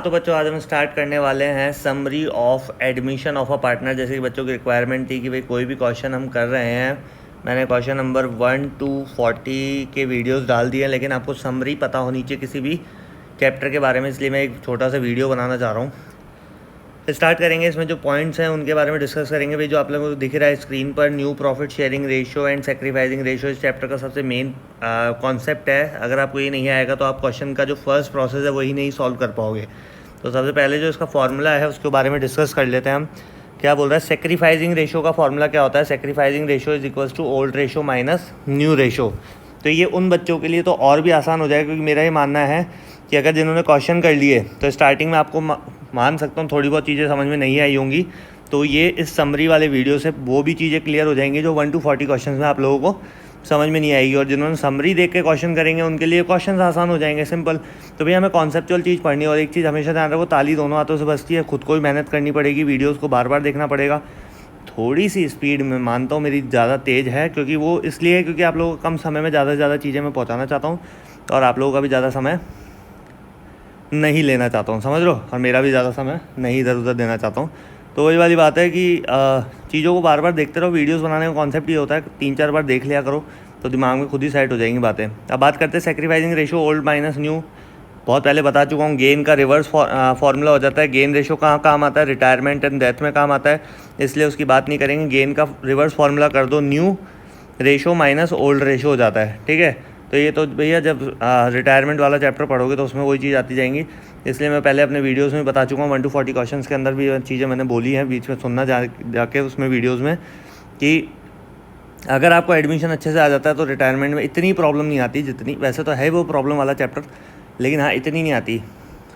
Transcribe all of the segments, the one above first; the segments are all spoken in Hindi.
तो बच्चों आज हम स्टार्ट करने वाले हैं summary of admission of a partner. जैसे कि बच्चों की रिक्वायरमेंट थी कि भाई कोई भी क्वेश्चन हम कर रहे हैं, मैंने क्वेश्चन नंबर 1 to 40 के वीडियोस डाल दिए हैं, लेकिन आपको समरी पता होनी चाहिए किसी भी चैप्टर के बारे में, इसलिए मैं एक छोटा सा वीडियो बनाना चाह रहा हूँ। स्टार्ट करेंगे, इसमें जो पॉइंट्स हैं उनके बारे में डिस्कस करेंगे। भाई जो आप लोगों को दिख रहा है स्क्रीन पर, new profit sharing ratio and sacrificing ratio इस चैप्टर का सबसे मेन कॉन्सेप्ट है। अगर आपको ये नहीं आएगा तो आप क्वेश्चन का जो फर्स्ट प्रोसेस है वही नहीं सॉल्व कर पाओगे। तो सबसे पहले जो इसका फॉर्मूला है उसके बारे में डिस्कस कर लेते हैं हम। क्या बोल रहा है, सेक्रीफाइसिंग रेशियो का फॉर्मूला क्या होता है? Sacrificing ratio is equals to old ratio minus new ratio. तो ये उन बच्चों के लिए तो और भी आसान हो जाएगा, क्योंकि मेरा ये मानना है कि अगर जिन्होंने क्वेश्चन कर लिए तो स्टार्टिंग में आपको मान सकता हूँ थोड़ी बहुत चीज़ें समझ में नहीं आई होंगी, तो ये इस समरी वाले वीडियो से वो भी चीज़ें क्लियर हो जाएंगी जो 1 to 40 क्वेश्चन में आप लोगों को समझ में नहीं आएगी। और जिन्होंने समरी देख के क्वेश्चन करेंगे उनके लिए क्वेश्चन आसान हो जाएंगे, सिंपल। तो भैया हमें कॉन्सेप्चुअल चीज़ पढ़नी है। और एक चीज़ हमेशा ध्यान रखो, ताली दोनों हाथों से बजती है, खुद को भी मेहनत करनी पड़ेगी, वीडियोज़ को बार बार देखना पड़ेगा। थोड़ी सी स्पीड में मानता हूँ मेरी ज़्यादा तेज़ है, क्योंकि वो इसलिए है क्योंकि आप लोगों को कम समय में ज़्यादा से ज़्यादा चीज़ें मैं पहुँचाना चाहता हूँ, और आप लोगों का भी ज़्यादा समय नहीं लेना चाहता हूँ, समझ लो, और मेरा भी ज़्यादा समय नहीं इधर उधर देना चाहता हूँ। तो वही वाली बात है कि चीज़ों को बार बार देखते रहो। वीडियोस बनाने का कॉन्सेप्ट ये होता है 3-4 बार देख लिया करो तो दिमाग में खुद ही सेट हो जाएंगी बातें। अब बात करते हैं sacrificing ratio old minus new. बहुत पहले बता चुका हूँ, गेन का रिवर्स फार्मूला हो जाता है। गेन रेशियो कहाँ काम आता है? रिटायरमेंट एंड डेथ में काम आता है, इसलिए उसकी बात नहीं करेंगे। गेन का रिवर्स फार्मूला कर दो, new ratio minus old ratio हो जाता है, ठीक है। तो ये तो भैया जब रिटायरमेंट वाला चैप्टर पढ़ोगे तो उसमें वही चीज़ आती जाएंगी, इसलिए मैं पहले अपने वीडियोस में बता चुका हूँ। 1 to 40 क्वेश्चन के अंदर भी चीज़ें मैंने बोली हैं, बीच में सुनना जाके उसमें वीडियोस में, कि अगर आपको एडमिशन अच्छे से आ जाता है तो रिटायरमेंट में इतनी प्रॉब्लम नहीं आती जितनी, वैसे तो है वो प्रॉब्लम वाला चैप्टर, लेकिन हाँ इतनी नहीं आती,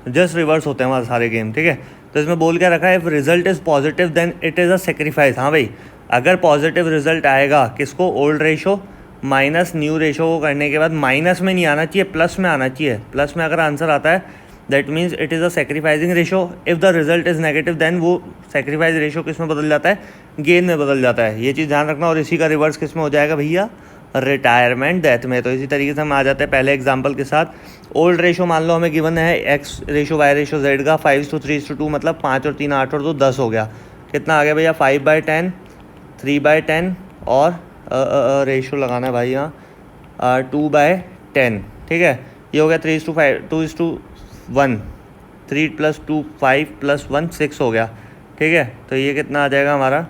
जस्ट रिवर्स होते हैं वहाँ सारे गेम, ठीक है। तो इसमें बोल के रखा है, if result is positive then it is a sacrifice. हाँ भाई, अगर पॉजिटिव रिजल्ट आएगा किसको? Old ratio minus new ratio को करने के बाद माइनस में नहीं आना चाहिए, प्लस में आना चाहिए। प्लस में अगर आंसर आता है that means it is a sacrificing ratio. If the result is negative then वो सेक्रीफाइस रेशो किस में बदल जाता है? गेन में बदल जाता है। ये चीज़ ध्यान रखना। और इसी का रिवर्स किस में हो जाएगा भैया? रिटायरमेंट डेथ में। तो इसी तरीके से हम आ जाते हैं पहले एग्जाम्पल के साथ। ओल्ड रेशो मान लो हमें गिवन है X ratio Y ratio Z का 5:3:2, मतलब 5 और 3 8 और 2 10 हो गया। कितना आ गया भैया? 5/10, 3/10 और रेशो लगाना है भाई यहाँ 2/10, ठीक है। ये हो गया 3:5, 2:1, 3 + 2 5 + 1 6 हो गया, ठीक है। तो ये कितना आ जाएगा हमारा?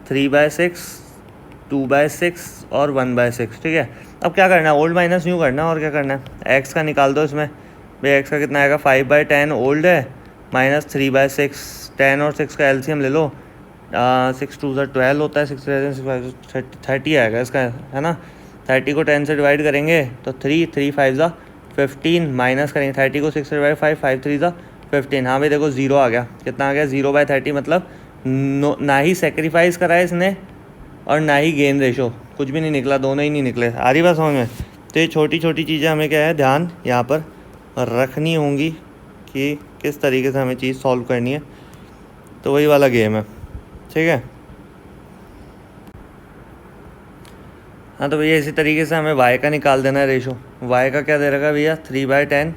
3/6, 2/6 और 1/6, ठीक है। अब क्या करना है? ओल्ड माइनस न्यू करना है, और क्या करना है? एक्स का निकाल दो इसमें। भाई एक्स का कितना आएगा? 5/10 ओल्ड है माइनस 3/6, 10 और 6 का एलसीएम ले लो। 6 2 12 होता है, 6 30 आएगा इसका, है ना। 30 को 10 से डिवाइड करेंगे तो 3 3 5 15, माइनस करेंगे 30 को 6 से डिवाइड 5 5 3 15। हाँ भाई देखो 0 आ गया। कितना आ गया? 0/30, मतलब ना ही सेक्रीफाइस करा है इसने और ना ही गेन रेशो, कुछ भी नहीं निकला, दोनों ही नहीं निकले। आ रही बात समझ में? तो ये छोटी छोटी चीज़ें हमें क्या है ध्यान यहाँ पर रखनी होंगी कि किस तरीके से हमें चीज़ सॉल्व करनी है। तो वही वाला गेम है, ठीक है। हाँ तो भैया इसी तरीके से हमें y का निकाल देना है रेशो। y का क्या दे रखा है भैया? 3/10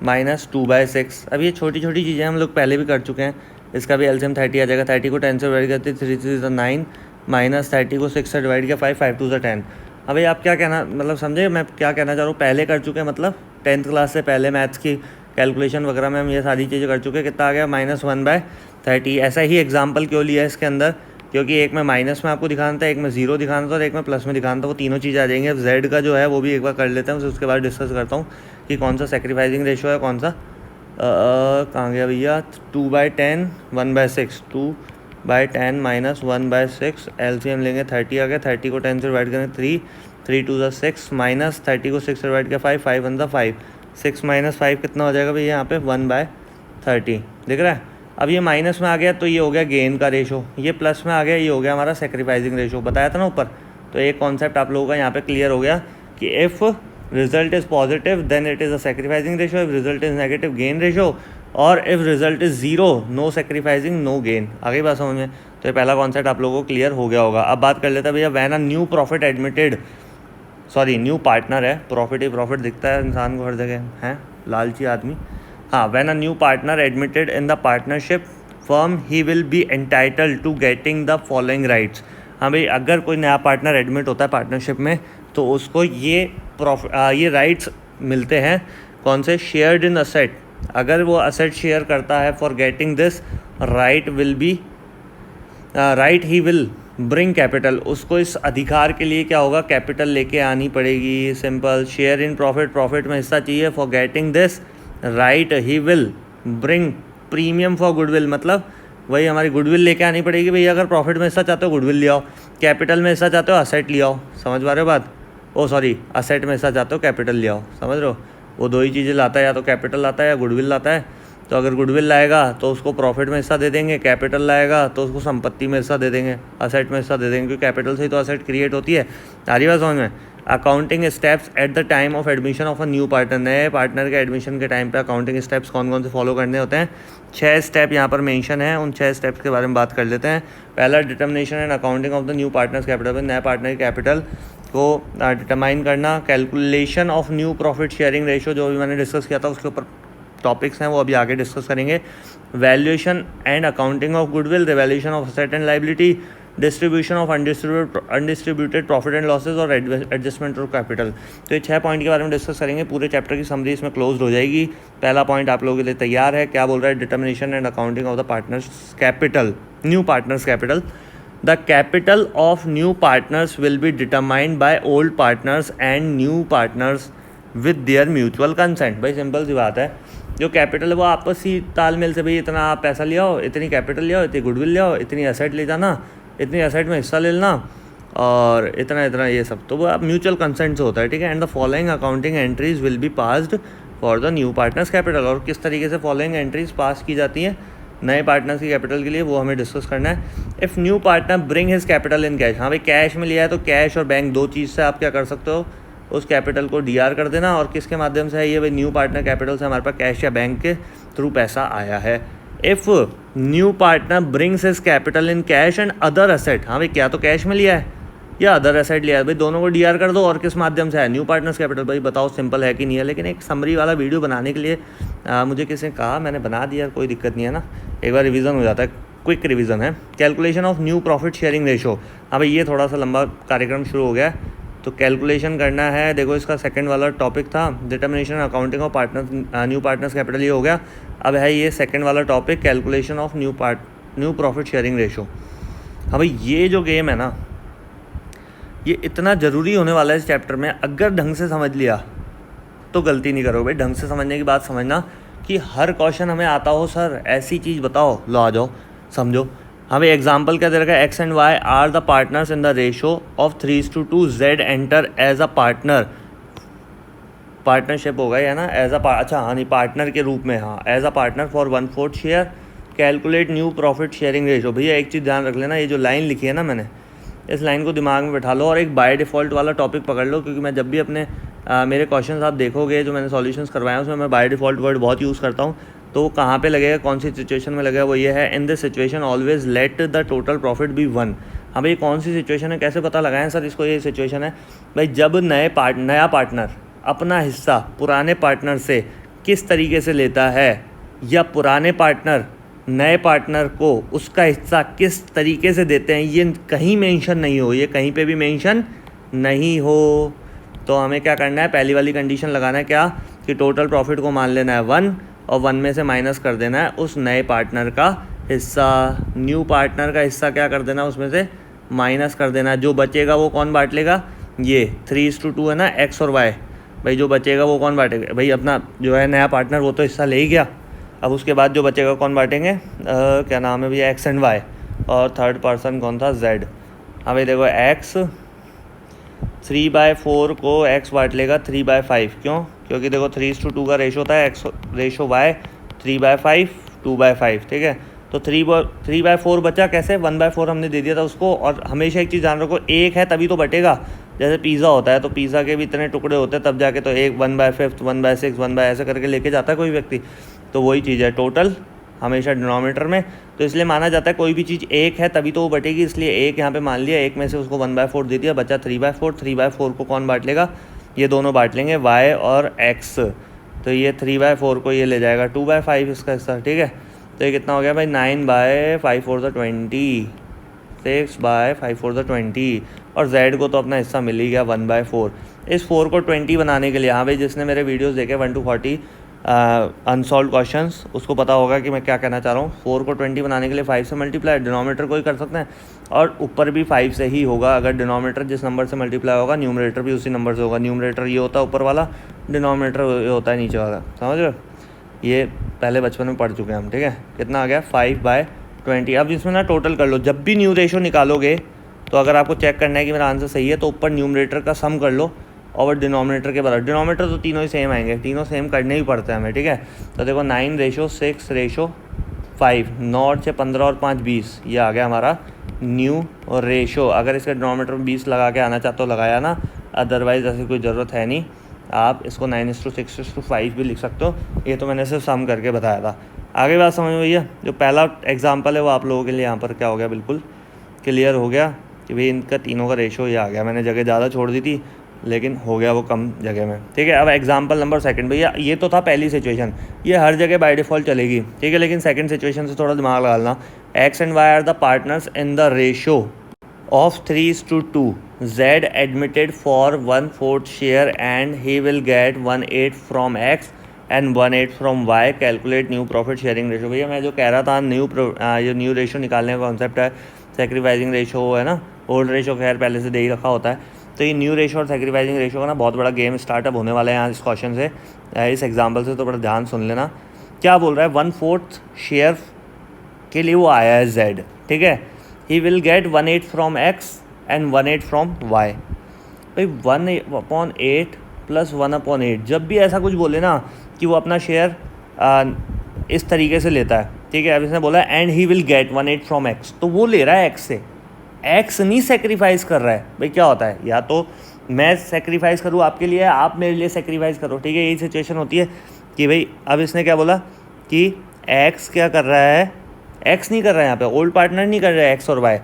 माइनस 2/6। अब ये छोटी छोटी चीज़ें हम लोग पहले भी कर चुके हैं। इसका भी एलसीएम 30 आ जाएगा। 30 को 10 से डिवाइड करते 3 3 9, माइनस 30 को 6 से डिवाइड किया 5 5 2 10। अब भाई आप क्या कहना, मतलब समझे मैं क्या कहना चाह रहा हूँ? पहले कर चुके हैं, मतलब 10th क्लास से पहले मैथ्स की कैलकुलेशन वगैरह में हम ये सारी चीज़ें कर चुके हैं। कितना आ गया? -1/30। ऐसा ही एग्जाम्पल क्यों लिया है इसके अंदर? क्योंकि एक में माइनस में आपको दिखाना था, एक में 0 दिखाना था, और एक में प्लस में दिखाना था। वो तीनों चीज़ आ जाएंगी। अब जेड का जो है वो भी एक बार कर लेते हैं, उसके बाद डिस्कस करता हूँ कि कौन सा सेक्रीफाइसिंग रेशो है, कौन सा कहाँ गया भैया? 2/10 1/6, 2/10 माइनस 1/6, एलसीएम लेंगे 30 आ गया। 30 को 10 से डिवाइड करेंगे 3 3 2 6, माइनस 30 को 6 से डिवाइड किया 5 5 1 5, 6 - 5 कितना हो जाएगा भैया यहाँ पे? 1/30, दिख रहा है। अब ये माइनस में आ गया तो ये हो गया गेन का रेशो, ये प्लस में आ गया ये हो गया हमारा सेक्रीफाइसिंग रेशो। बताया था ना ऊपर। तो एक कॉन्सेप्ट आप लोगों का यहाँ पे क्लियर हो गया कि if result is positive then it is a sacrificing ratio, if result is negative gain ratio, और if result is 0 no sacrificing no gain. आगे बात समझ में? तो ये पहला कॉन्सेप्ट आप लोगों को क्लियर हो गया होगा। अब बात कर लेते हैं भैया, when a new profit admitted, new partner है, प्रॉफिट ही प्रॉफिट दिखता है इंसान को हर जगह, है लालची आदमी। हाँ, when a new partner admitted in the partnership firm he will be entitled to getting the following rights. हाँ भाई, अगर कोई नया पार्टनर एडमिट होता है पार्टनरशिप में तो उसको ये राइट्स मिलते हैं। कौन से? Shared in asset. अगर वो असेट शेयर करता है, for getting this right he will bring capital. उसको इस अधिकार के लिए क्या होगा? कैपिटल लेके आनी पड़ेगी। Simple. Share in profit, profit में हिस्सा चाहिए। For getting this right he will bring premium for goodwill, मतलब वही हमारी गुडविल लेके आनी पड़ेगी। भैया अगर प्रॉफिट में हिस्सा चाहते हो गुडविल ले आओ, कैपिटल में हिस्सा चाहते हो असेट ले आओ। समझ पा रहे हो बात? असेट में हिस्सा चाहते हो कैपिटल ले आओ। समझ रहे हो? वो दो ही चीज़ें लाता है, या तो कैपिटल लाता है या गुडविल लाता है। तो अगर गुडविल लाएगा तो उसको प्रॉफिट में हिस्सा दे देंगे, कैपिटल लाएगा तो उसको संपत्ति में हिस्सा दे देंगे, असेट में हिस्सा दे देंगे, क्योंकि कैपिटल से ही तो असेट क्रिएट होती है। सारी बात समझ में? Accounting steps at the time of admission of a new partner. नए पार्टनर के एडमिशन के टाइम पे अकाउंटिंग स्टेप्स कौन कौन से फॉलो करने होते हैं? 6 स्टेप यहाँ पर मेंशन है। उन 6 स्टेप्स के बारे में बात कर लेते हैं। पहला, determination and accounting of the new partners capital. नए पार्टनर की कैपिटल को डिटरमाइन करना। Calculation of new profit sharing ratio, जो भी मैंने डिस्कस किया था उसके ऊपर टॉपिक्स हैं, वो अभी आगे डिस्कस करेंगे। Valuation and accounting of goodwill, revaluation of asset and liability, distribution of undistributed profit and losses और एडजस्टमेंट ऑफ कैपिटल। तो ये 6 पॉइंट के बारे में डिस्कस करेंगे। पूरे चैप्टर की समरी इसमें क्लोज हो जाएगी। पहला पॉइंट आप लोगों के लिए तैयार है। क्या बोल रहा है? Determination and accounting of the partners capital, new partners capital. The capital of new partners will be determined by old partners and new partners with their mutual consent। भाई सिंपल सी बात है, जो कैपिटल है वो आपसी तालमेल से, भाई इतना आप पैसा ले आओ, इतनी कैपिटल ले आओ, इतनी गुडविल ले आओ, इतनी असेट ले जाना, इतनी असेट में हिस्सा ले लेना, और इतना इतना ये सब, तो वो आप म्यूचुअल कंसेंट से होता है। ठीक है। And the following accounting entries will be passed for the new partners capital. और किस तरीके से फॉलोइंग एंट्रीज पास की जाती हैं नए पार्टनर्स की कैपिटल के लिए, वो हमें डिस्कस करना है। If new partner bring his capital in cash. हाँ भाई, कैश में लिया है तो कैश और बैंक दो चीज़ से आप क्या कर सकते हो? उस कैपिटल को डीआर कर देना। और किसके माध्यम से है ये? भाई न्यू पार्टनर कैपिटल से हमारे पास कैश या बैंक के थ्रू पैसा आया है। If new partner brings his capital in cash and other asset. हाँ भाई, क्या तो कैश में लिया है या अदर एसेट लिया है, भाई दोनों को डीआर कर दो। और किस माध्यम से है? New partners capital. भाई बताओ सिंपल है कि नहीं है? लेकिन एक समरी वाला वीडियो बनाने के लिए मुझे किसी ने कहा, मैंने बना दिया, कोई दिक्कत नहीं है ना, एक बार रिवीजन हो जाता है, क्विक रिवीजन है। Calculation of new profit sharing ratio. हाँ भाई, ये थोड़ा सा लंबा कार्यक्रम शुरू हो गया, तो कैलकुलेशन करना है। देखो, इसका सेकंड वाला टॉपिक था determination accounting of new partners capital, ये हो गया। अब है ये सेकंड वाला topic, calculation of new profit sharing ratio. हाँ भाई, ये जो गेम है ना, ये इतना ज़रूरी होने वाला है इस चैप्टर में। अगर ढंग से समझ लिया तो गलती नहीं करोगे। भाई ढंग से समझने की बात समझना कि हर क्वेश्चन हमें आता हो, सर ऐसी चीज़ बताओ, लो आ जाओ समझो। हाँ भाई, एग्जाम्पल क्या दे रखा है? X and Y are the partners in the ratio of 3:2। Z enter as a partner. Partnership होगा या ना, एज अ अच्छा हाँ नहीं, पार्टनर के रूप में, हाँ as a partner for 1/4 share. Calculate new profit sharing ratio. भैया एक चीज़ ध्यान रख लेना, ये जो लाइन लिखी है ना मैंने, इस लाइन को दिमाग में बैठा लो और एक बाय डिफ़ॉल्ट वाला टॉपिक पकड़ लो। क्योंकि मैं जब भी अपने मेरे क्वेश्चंस आप देखोगे जो मैंने सॉल्यूशंस करवाए हैं, उसमें मैं बाय डिफ़ॉल्ट वर्ड बहुत यूज़ करता हूँ। तो वो कहाँ पे लगेगा, कौन सी सिचुएशन में लगेगा? वो ये है, in this situation always let the total profit be 1। हाँ भाई, कौन सी सिचुएशन है, कैसे पता लगाएं सर इसको? ये सिचुएशन है भाई, जब नया पार्टनर अपना हिस्सा पुराने पार्टनर से किस तरीके से लेता है, या पुराने पार्टनर नए पार्टनर को उसका हिस्सा किस तरीके से देते हैं, ये कहीं मेंशन नहीं हो, ये कहीं पे भी मेंशन नहीं हो। तो हमें क्या करना है? पहली वाली कंडीशन लगाना है, क्या कि टोटल प्रॉफिट को मान लेना है 1 और 1 में से माइनस कर देना है उस नए पार्टनर का हिस्सा। न्यू पार्टनर का हिस्सा क्या कर देना, उसमें से माइनस कर देना। जो बचेगा वो कौन बांट लेगा? ये 3:2 है ना, एक्स और वाई। भाई जो बचेगा वो कौन बांटेगा? भाई अपना जो है नया पार्टनर, वो तो हिस्सा ले ही गया। अब उसके बाद जो बचेगा कौन बांटेंगे? क्या नाम है भैया? X and Y. और थर्ड पर्सन कौन था? जेड। हाँ भाई देखो, एक्स 3/4 को एक्स बांट लेगा 3/5। क्यों? क्योंकि देखो 3:2 का रेशो होता है, एक्स रेशो वाई 3/5 2/5। ठीक है, तो 3/4 बचा कैसे? 1/4 हमने दे दिया था उसको। और हमेशा एक चीज़ ध्यान रखो, एक है तभी तो बटेगा। जैसे पिज़्ज़ा होता है तो पिज़्ज़ा के भी इतने टुकड़े होते हैं, तब जाके तो एक 1/5 1/6 1 ऐसे करके लेके जाता है कोई व्यक्ति। तो वही चीज़ है, टोटल हमेशा डिनोमिनेटर में। तो इसलिए माना जाता है कोई भी चीज़ एक है तभी तो वो बटेगी। इसलिए एक यहाँ पे मान लिया, एक में से उसको 1/4 दे दिया, बचा 3/4। 3/4 को कौन बांट लेगा? ये दोनों बांट लेंगे, वाई और एक्स। तो ये 3/4 को ये ले जाएगा 2/5 इसका हिस्सा, ठीक है। तो ये कितना हो गया भाई 9/5 4 द 20, 6/5 4 द 20, और z को तो अपना हिस्सा मिल ही गया 1/4। इस 4 को 20 बनाने के लिए, हाँ भाई जिसने मेरे वीडियोस देखे 1 to 40 अनसॉल्व क्वेश्चंस, उसको पता होगा कि मैं क्या कहना चाह रहा हूँ। 4 को 20 बनाने के लिए 5 से मल्टीप्लाई, डिनोमिनेटर को ही कर सकते हैं, और ऊपर भी 5 से ही होगा। अगर डिनोमिनेटर जिस नंबर से मल्टीप्लाई होगा न्यूमरेटर भी उसी नंबर से होगा। न्यूमरेटर ये होता है ऊपर वाला, डिनोमिनेटर ये होता है नीचे वाला, समझ रहे हो। ये पहले बचपन में पढ़ चुके हैं हम, ठीक है। कितना आ गया 5/20। अब इसमें ना टोटल कर लो, जब भी न्यू रेशो निकालोगे तो अगर आपको चेक करना है कि मेरा आंसर सही है तो ऊपर न्यूमरेटर का सम कर लो और डिनोमिनेटर के बराबर। डिनोमिनेटर तो तीनों ही सेम आएंगे, तीनों सेम करने ही पड़ते हैं हमें, ठीक है। तो देखो 9/6/5, 9 और 6 15 और 5 20, ये आ गया हमारा न्यू रेशो। अगर इसके डिनोमिनेटर में 20 लगा के आना चाहते हो लगाया ना, अदरवाइज़ ऐसी कोई ज़रूरत है नहीं। आप इसको 9:6:5 भी लिख सकते हो। ये तो मैंने सिर्फ सम करके बताया था। आगे बात समझ में भैया। जो पहला एग्जाम्पल है वो आप लोगों के लिए यहाँ पर क्या हो गया, बिल्कुल क्लियर हो गया कि भाई इनका तीनों का रेशो ये आ गया। मैंने जगह ज़्यादा छोड़ दी थी लेकिन हो गया वो कम जगह में, ठीक है। अब एग्जाम्पल नंबर सेकंड भैया, ये तो था पहली सिचुएशन, ये हर जगह बाय डिफ़ॉल्ट चलेगी, ठीक है। लेकिन सेकंड सिचुएशन से थोड़ा दिमाग लगाना। X and Y are the partners in the ratio of 3:2. Z admitted for 1/4 share and he will get 1/8 from X and 1/8 from Y. Calculate new profit sharing ratio। भैया मैं जो कह रहा था ये न्यू रेशो निकालने का कॉन्सेप्ट है, सेक्रीफाइजिंग रेशो है ना। ओल्ड रेशो खैर पहले से दे ही रखा होता है। तो ये न्यू रेशो और सेक्रीफाइजिंग रेशो का ना बहुत बड़ा गेम स्टार्टअप होने वाला है यहाँ इस क्वेश्चन से, इस एग्जाम्पल से। तो बड़ा ध्यान सुन लेना क्या बोल रहा है। 1/4 शेयर के लिए वो आया है Z, ठीक है। He will get 1/8 from X and 1/8 from Y। भाई 1/8 प्लस 1/8, जब भी ऐसा कुछ बोले ना कि वो अपना शेयर इस तरीके से लेता है, ठीक है। अब इसने बोला and he will gate 1/8 from X, तो वो ले रहा है X से, X नहीं सेक्रीफाइस कर रहा है। भाई क्या होता है, या तो मैं सेक्रीफाइस करूँ आपके लिए, आप मेरे लिए सेक्रीफाइस करो, ठीक है। यही सिचुएशन होती है कि भाई अब इसने क्या बोला कि X क्या कर रहा है, एक्स नहीं कर रहा है यहाँ पे, ओल्ड पार्टनर नहीं कर रहा है एक्स और वाई।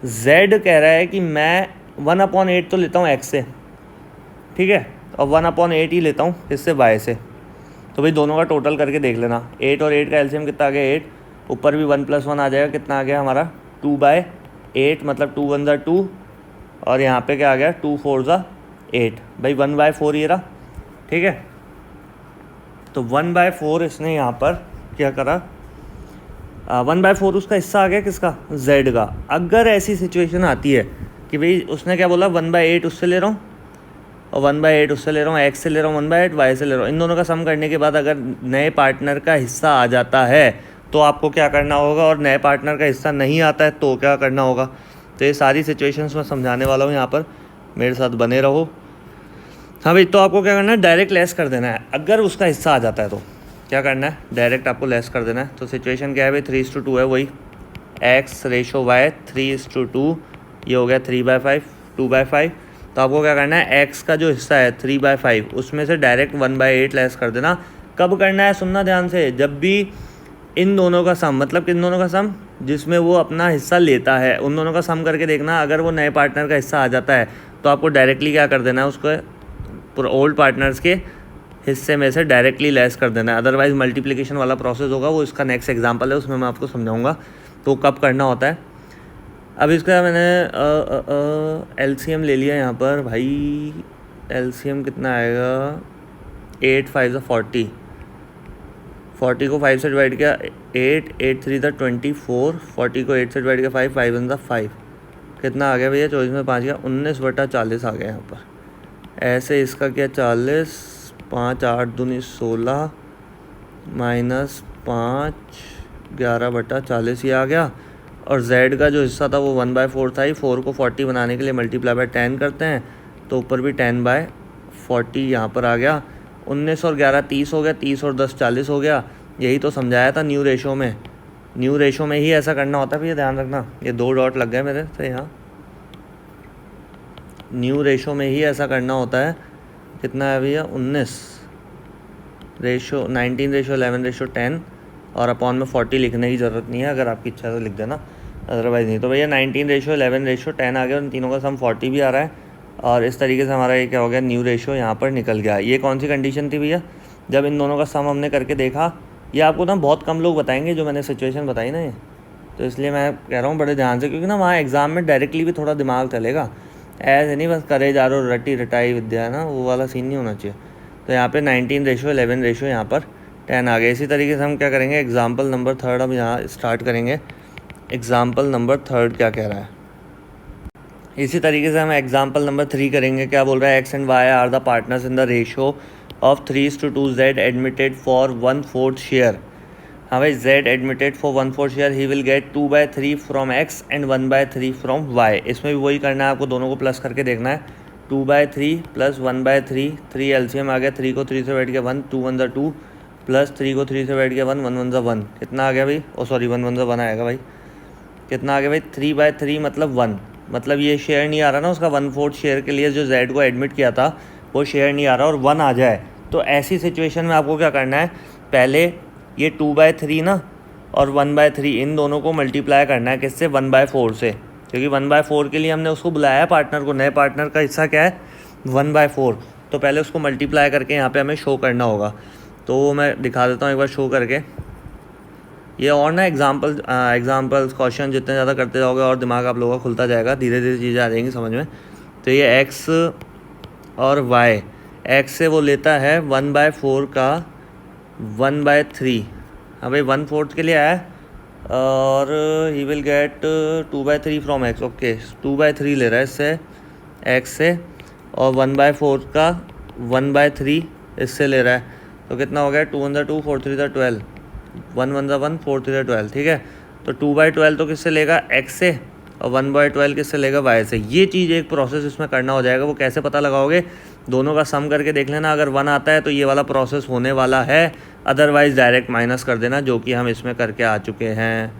जेड कह रहा है कि मैं 1/8 तो लेता हूँ एक्स से, ठीक है, और 1/8 ही लेता हूँ इससे वाई से। तो भाई दोनों का टोटल करके देख लेना। 8 और 8 का एलसीएम कितना आ गया 8, ऊपर भी 1 + 1 आ जाएगा, कितना आ गया हमारा 2/8, मतलब 2 1 = 2, और यहाँ पे क्या आ गया 2 4 = 8। भाई 1/4 ये रहा, ठीक है। तो 1/4 इसने यहाँ पर क्या करा, 1/4 उसका हिस्सा आ गया किसका, Z का। अगर ऐसी सिचुएशन आती है कि भाई उसने क्या बोला 1/8 उससे ले रहा हूँ और 1/8 उससे ले रहा हूँ, X से ले रहा हूँ 1/8, Y से ले रहा हूँ, इन दोनों का सम करने के बाद अगर नए पार्टनर का हिस्सा आ जाता है तो आपको क्या करना होगा, और नए पार्टनर का हिस्सा नहीं आता है तो क्या करना होगा। तो ये सारी सिचुएशंस मैं समझाने वाला हूँ यहाँ पर, मेरे साथ बने रहो। हाँ भाई, तो आपको क्या करना है, डायरेक्ट लेस कर देना है। अगर उसका हिस्सा आ जाता है तो क्या करना है, डायरेक्ट आपको लेस कर देना है। तो सिचुएशन क्या है भाई, 3:2 है, वही X/Y 3:2, ये हो गया 3/5 2/5। तो आपको क्या करना है, X का जो हिस्सा है 3/5 उसमें से डायरेक्ट 1/8 लेस कर देना। कब करना है, सुनना ध्यान से, जब भी इन दोनों का सम, मतलब इन दोनों का सम जिसमें वो अपना हिस्सा लेता है, उन दोनों का सम करके देखना। अगर वो नए पार्टनर का हिस्सा आ जाता है तो आपको डायरेक्टली क्या कर देना है, उसको ओल्ड पार्टनर्स के हिस्से में से डायरेक्टली लेस कर देना है। अदरवाइज़ मल्टीप्लिकेशन वाला प्रोसेस होगा, वो इसका नेक्स्ट एग्जांपल है, उसमें मैं आपको समझाऊंगा तो कब करना होता है। अब इसका मैंने एलसीएम ले लिया यहाँ पर भाई। एलसीएम कितना आएगा, 8 5 = 40, 40 को 5 से डिवाइड किया 8, 8 3 = 24, 40 को 8 से डिवाइड किया 5, 5 1 = 5, कितना आ गया भैया, 24 में 5 गया, 19/40 आ गया यहाँ पर। ऐसे इसका क्या 40, 5 8 दूनी 16 -5 11/40 ये आ गया। और Z का जो हिस्सा था वो 1/4 था ही। 4 को 40 बनाने के लिए मल्टीप्लाई बाय 10 करते हैं, तो ऊपर भी 10/40 यहाँ पर आ गया। 19 और 11 30 हो गया, 30 और 10 40 हो गया। यही तो समझाया था न्यू रेशो में। न्यू रेशो में ही ऐसा करना होता है भैया, ध्यान रखना। ये 2 डॉट लग गए मेरे से यहाँ, न्यू रेशो में ही ऐसा करना होता है। कितना है भैया, 19:11:10, और अपॉन में 40 लिखने की ज़रूरत नहीं है, अगर आपकी इच्छा तो लिख देना, अदरवाइज़ नहीं। तो भैया 19:11:10 आ गया, उन तीनों का सम 40 भी आ रहा है। और इस तरीके से हमारा ये क्या हो गया, न्यू रेशो यहाँ पर निकल गया। ये कौन सी कंडीशन थी भैया, जब इन दोनों का सम हमने करके देखा, ये आपको ना बहुत कम लोग बताएंगे जो मैंने सिचुएशन बताई ना ये, तो इसलिए मैं कह रहा हूँ बड़े ध्यान से, क्योंकि ना वहाँ एग्ज़ाम में डायरेक्टली भी थोड़ा दिमाग चलेगा, ऐसे नहीं बस करे जा रहे हो रटी रटाई विद्या है ना, वो वाला सीन नहीं होना चाहिए। तो यहाँ पे 19:11 रेशो, यहाँ पर 10 आ गया। इसी तरीके से हम क्या करेंगे, एग्जाम्पल नंबर 3 हम यहाँ स्टार्ट करेंगे। एग्जाम्पल नंबर 3 क्या कह रहा है, इसी तरीके से हम एग्जाम्पल नंबर 3 करेंगे। क्या बोल रहा है, X and Y are the partners in the ratio of 3:2 Z admitted for 1/4 share. हाँ भाई, Z admitted for 1/4 share, he will get 2/3 from X and 1/3 from Y। इसमें भी वही करना है आपको, दोनों को प्लस करके देखना है। 2/3 प्लस 1/3, 3 LCM आ गया, 3 को 3 से बैठ गया 1, 2 1 2 प्लस 3 को 3 से बैठ गया 1, 1 1 1, कितना आ गया भाई, ओ सॉरी 1 1 1 आएगा भाई, कितना आ गया भाई 3/3 मतलब 1, मतलब ये शेयर नहीं आ रहा ना उसका 1/4 शेयर के लिए जो Z को एडमिट किया था वो शेयर नहीं आ रहा और 1 आ जाए। तो ऐसी सिचुएशन में आपको क्या करना है, पहले ये 2/3 ना और 1/3 इन दोनों को मल्टीप्लाई करना है, किससे, 1/4 से, क्योंकि 1/4 के लिए हमने उसको बुलाया है पार्टनर को, नए पार्टनर का हिस्सा क्या है 1/4, तो पहले उसको मल्टीप्लाई करके यहाँ पे हमें शो करना होगा। तो वो मैं दिखा देता हूँ एक बार शो करके। ये और ना एग्जाम्पल्स क्वेश्चन जितने ज़्यादा करते जाओगे और दिमाग आप लोगों का खुलता जाएगा, धीरे धीरे चीज़ें आ जाएंगी समझ में। तो ये एक्स और वाई, एक्स से वो लेता है 1/4 का 1/3, हाँ भाई 1/4 के लिए आया, और ही will get 2/3 from x, okay 2/3 ले रहा है इससे एक्स से, और 1/4 का 1/3 इससे ले रहा है, तो कितना हो गया 2 1 2 4 3 12, 1 1 1 4 3 12, ठीक है। तो 2/12 तो किससे लेगा, एक्स से, और 1/12 किससे लेगा, वाई से। ये चीज़ एक प्रोसेस इसमें करना हो जाएगा। वो कैसे पता लगाओगे, दोनों का सम करके देख लेना, अगर 1 आता है तो ये वाला प्रोसेस होने वाला है, अदरवाइज़ डायरेक्ट माइनस कर देना, जो कि हम इसमें करके आ चुके हैं।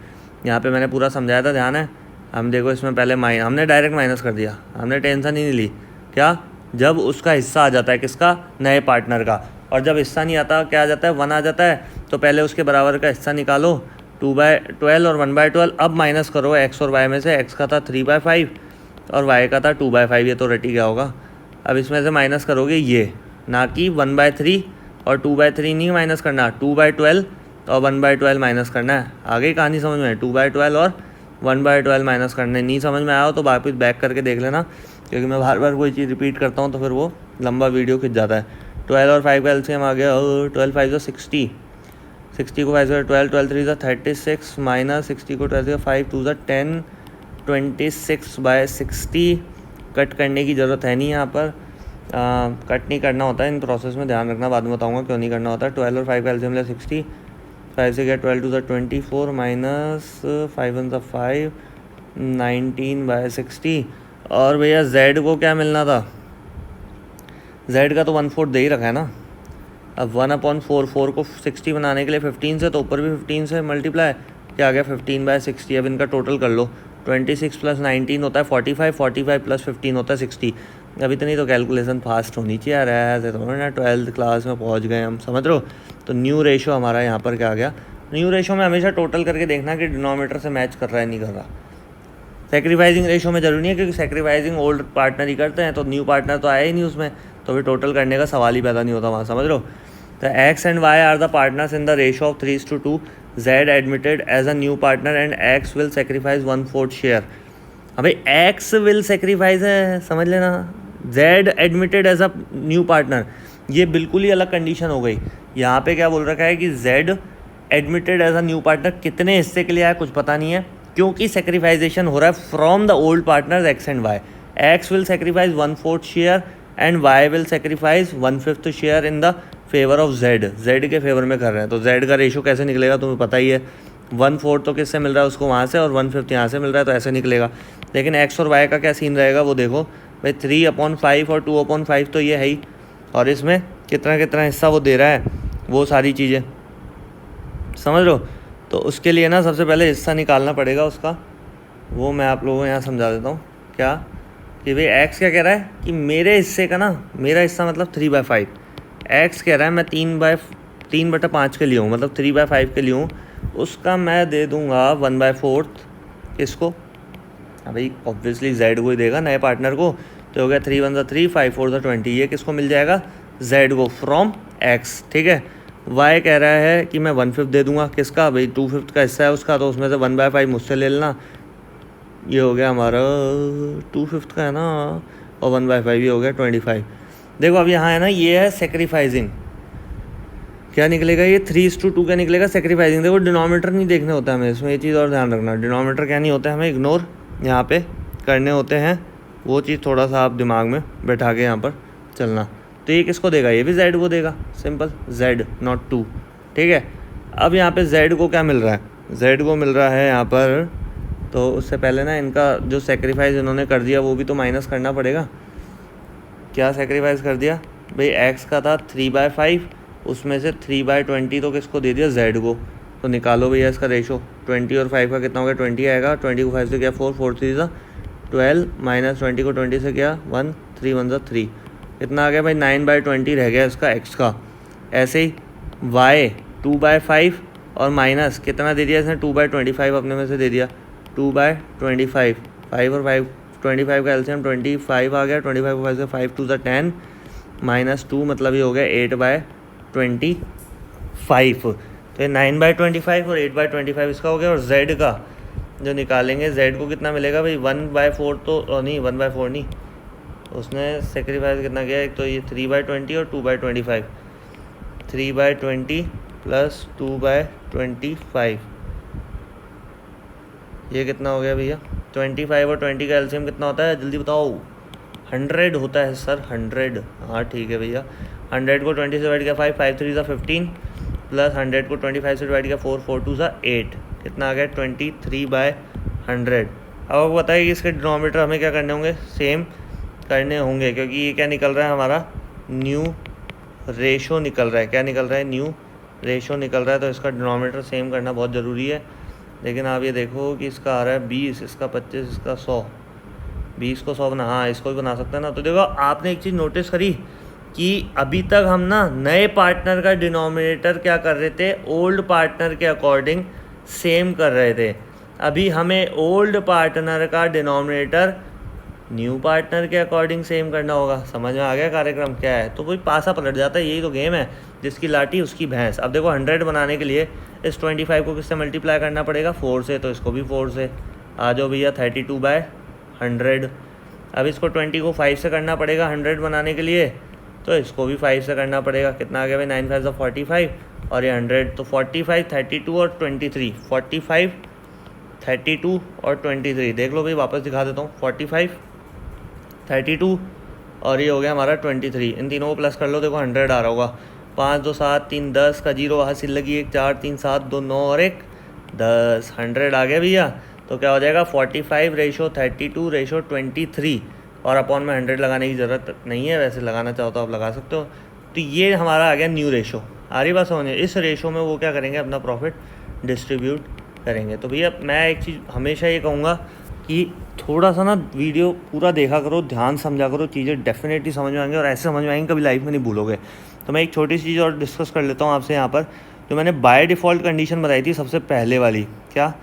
यहाँ पे मैंने पूरा समझाया था, ध्यान है। हम देखो इसमें पहले हमने डायरेक्ट माइनस कर दिया, हमने टेंशन ही नहीं ली। क्या, जब उसका हिस्सा आ जाता है किसका, नए पार्टनर का, और जब हिस्सा नहीं आता क्या आ जाता है, 1 आ जाता है, तो पहले उसके बराबर का हिस्सा निकालो 2/12 और 1/12, अब माइनस करो एक्स और वाई में से। एक्स का था 3/5 और वाई का था 2/5, ये तो रटी गया होगा। अब इसमें से माइनस करोगे ये, ना कि 1/3 और 2/3 नहीं माइनस करना, 2/12 और 1/12 माइनस करना है। आगे कहानी समझ में, 2/12 और 1/12 माइनस करने। नहीं समझ में आया हो तो वापस बैक करके देख लेना, क्योंकि मैं बार बार कोई चीज़ रिपीट करता हूँ तो फिर वो लंबा वीडियो खिंच जाता है। 12 और 5 का LCM आ गया, 12 5 60, 60 को 5 से 12, 12 3 से 36 माइनस 60 को 12 से 5 2 से 10, 26/60। कट करने की ज़रूरत है नहीं यहाँ पर, कट नहीं करना होता है इन प्रोसेस में, ध्यान रखना, बाद में बताऊँगा क्यों नहीं करना होता। 12 और 5 का LCM ले 60, 5 से गया 12 2 से 24 माइनस 5 1 से 5, 19/60। और भैया Z को क्या मिलना था, Z का तो 1/4 दे ही रखा है ना। अब 1/4, 4 को 60 बनाने के लिए 15 से, तो ऊपर भी 15 से मल्टीप्लाई, क्या आ गया 15/60। अब इनका टोटल कर लो, 26 + 19 होता है 45, 45 + 15 होता है 60। अब इतनी तो कैलकुलेशन फास्ट होनी चाहिए यार, ऐसे थोड़ा ना 12th क्लास में पहुंच गए हम, समझ रहे हो। तो न्यू रेशो हमारा यहाँ पर क्या आ गया, न्यू रेशो में हमेशा टोटल करके देखना कि डिनोमिनेटर से मैच कर रहा है नहीं कर रहा। सेक्रीफाइजिंग रेशो में जरूरी नहीं है, क्योंकि सेक्रीफाइजिंग ओल्ड पार्टनर ही करते हैं, तो न्यू पार्टनर तो आया ही नहीं उसमें, तो फिर टोटल करने का सवाल ही पैदा नहीं होता वहाँ, समझ लो। तो X and Y are the partners in the ratio of 3:2, Z admitted as a new partner and X will sacrifice 1/4 share. हाँ भाई, एक्स विल सेक्रीफाइस है, समझ लेना, Z admitted as a new partner, ये बिल्कुल ही अलग कंडीशन हो गई। यहाँ पे क्या बोल रखा है कि Z admitted as a new partner कितने हिस्से के लिए आया कुछ पता नहीं है, क्योंकि सेक्रीफाइजेशन हो रहा है from the old partners X and Y. X will sacrifice 1/4 share and Y will sacrifice 1/5 share in the favour of Z के फेवर में कर रहे हैं। तो Z का रेशो कैसे निकलेगा तुम्हें पता ही है, 1/4 तो किससे मिल रहा है उसको वहाँ से, और 1/5 यहाँ से मिल रहा है, तो ऐसे निकलेगा। लेकिन एक्स और वाई का क्या सीन रहेगा वो देखो भाई, 3/5 और 2/5 तो ये है ही, और इसमें कितना कितना हिस्सा वो दे रहा है, वो सारी चीज़ें समझ लो। तो उसके लिए ना सबसे पहले हिस्सा निकालना पड़ेगा उसका, वो मैं आप लोगों को यहाँ समझा देता हूँ। क्या कि भाई एक्स क्या कह रहा है कि मेरे हिस्से का ना, मेरा हिस्सा मतलब 3/5, एक्स कह रहा है मैं 3/5 के लिए हूँ, मतलब 3/5 के लिए हूँ, उसका मैं दे दूँगा 1/4 किसको, हाँ भाई ऑब्वियसली Z को ही देगा, नए पार्टनर को। तो हो गया 3 1 3, 5 4 20, ये किसको मिल जाएगा, जेड को फ्रॉम एक्स, ठीक है। वाई कह रहा है कि मैं 1/5 दे दूंगा, किसका भाई 2/5 का हिस्सा है उसका, तो उसमें से 1/5 मुझसे ले लेना। ये हो गया हमारा 2/5 का है ना, और 1/5 ये हो गया 25। देखो अब यहाँ है ना, ये है सेक्रीफाइजिंग, क्या निकलेगा ये 3:2 क्या निकलेगा, सेक्रीफाइजिंग। देखो डिनोमिनेटर नहीं देखने होता हमें इसमें, ये चीज़ और ध्यान रखना, डिनोमिनेटर क्या नहीं होता है, हमें इग्नोर यहाँ पे करने होते हैं, वो चीज़ थोड़ा सा आप दिमाग में बैठा के यहाँ पर चलना। तो ये किसको देगा, ये भी जेड को देगा, सिंपल जेड नॉट 2, ठीक है। अब यहाँ पे जेड को क्या मिल रहा है, जेड को मिल रहा है यहाँ पर, तो उससे पहले ना इनका जो सेक्रीफाइस इन्होंने कर दिया वो भी तो माइनस करना पड़ेगा। क्या सेक्रीफाइस कर दिया भाई, एक्स का था 3/5, उसमें से 3/20 तो किसको दे दिया, जेड को। तो निकालो भैया इसका रेशो, 20 और 5 का कितना हो गया, 20 आएगा, 20 को 5 से क्या 4, 4 3 12 माइनस 20 को 20 से क्या 1, 3 1 3, कितना आ गया भाई 9/20 रह गया इसका एक्स का। ऐसे ही वाई 2/5 और माइनस कितना दे दिया इसने, 2/25 अपने में से दे दिया, 2/25, 5 और 5 25 का एलसीएम 25 आ गया, 25 को 5 से 5 2 10 माइनस 2 मतलब ये हो गया 8/25। तो ये 9/25 और 8/25 इसका हो गया। और जेड का जो निकालेंगे, जेड को कितना मिलेगा भाई 1/4, तो नहीं 1/4 नहीं, उसने सेक्रीफाइस कितना किया, एक तो ये 3/20 और 2/25, 3/20 प्लस 2/25, ये कितना हो गया भैया 25 और 20 का एलसीएम कितना होता है जल्दी बताओ, 100 होता है सर, 100। हाँ ठीक है भैया, 100 को 20 से डिवाइड किया 5, 5 3 15 प्लस 100 को 25 से डिवाइड किया 4, 4 2 8, कितना आ गया 23/100। अब आपको बताइए कि इसके डिनोमिनेटर हमें क्या करने होंगे, सेम करने होंगे, क्योंकि ये क्या निकल रहा है हमारा, न्यू रेशो निकल रहा है। क्या निकल रहा है, न्यू रेशो निकल रहा है, तो इसका डिनोमिनेटर सेम करना बहुत ज़रूरी है। लेकिन आप ये देखो कि इसका आ रहा है 20, इसका 25, इसका 100, 20 को 100 बना, हाँ इसको भी बना सकते हैं ना। तो देखो आपने एक चीज़ नोटिस करी कि अभी तक हम ना नए पार्टनर का डिनोमिनेटर क्या कर रहे थे, ओल्ड पार्टनर के अकॉर्डिंग सेम कर रहे थे। अभी हमें ओल्ड पार्टनर का डिनोमिनेटर न्यू पार्टनर के अकॉर्डिंग सेम करना होगा। समझ में आ गया कार्यक्रम क्या है, तो कोई पासा पलट जाता है, यही तो गेम है, जिसकी लाठी उसकी भैंस। अब देखो 100 बनाने के लिए इस 25 को किससे मल्टीप्लाई करना पड़ेगा, 4 से, तो इसको भी 4 से। आ जाओ भैया 32/100। अब इसको 20 को 5 से करना पड़ेगा 100 बनाने के लिए, तो इसको भी 5 से करना पड़ेगा। कितना आ गया भाई 9 5 45 और ये 100, तो 45 32 और 23, 45 32 और 23, देख लो भाई वापस दिखा देता हूँ, 45 32 और ये हो गया हमारा 23, इन तीनों को प्लस कर लो, देखो 100 आ रहा होगा। 5 2 7 3 10 का 0 वहाँ से लगी, 1 4 3 7 2 9 और 1 10, 100 आ गया भैया। तो क्या हो जाएगा 45/32/23 और अपॉन में 100 लगाने की ज़रूरत नहीं है, वैसे लगाना चाहो तो आप लगा सकते हो। तो ये हमारा आ गया न्यू रेशो। आ रही बात समझिए, इस रेशो में वो क्या करेंगे, अपना प्रॉफिट डिस्ट्रीब्यूट करेंगे। तो भैया मैं एक चीज़ हमेशा ये कहूँगा कि थोड़ा सा ना वीडियो पूरा देखा करो, ध्यान समझा करो, चीज़ें डेफिनेटली समझ में आएंगी और ऐसे समझ में आएंगी कभी लाइफ में नहीं भूलोगे। तो मैं एक छोटी सी चीज़ और डिस्कस कर लेता हूँ आपसे यहाँ पर, जो मैंने बाय डिफ़ॉल्ट कंडीशन बताई थी सबसे पहले वाली, क्या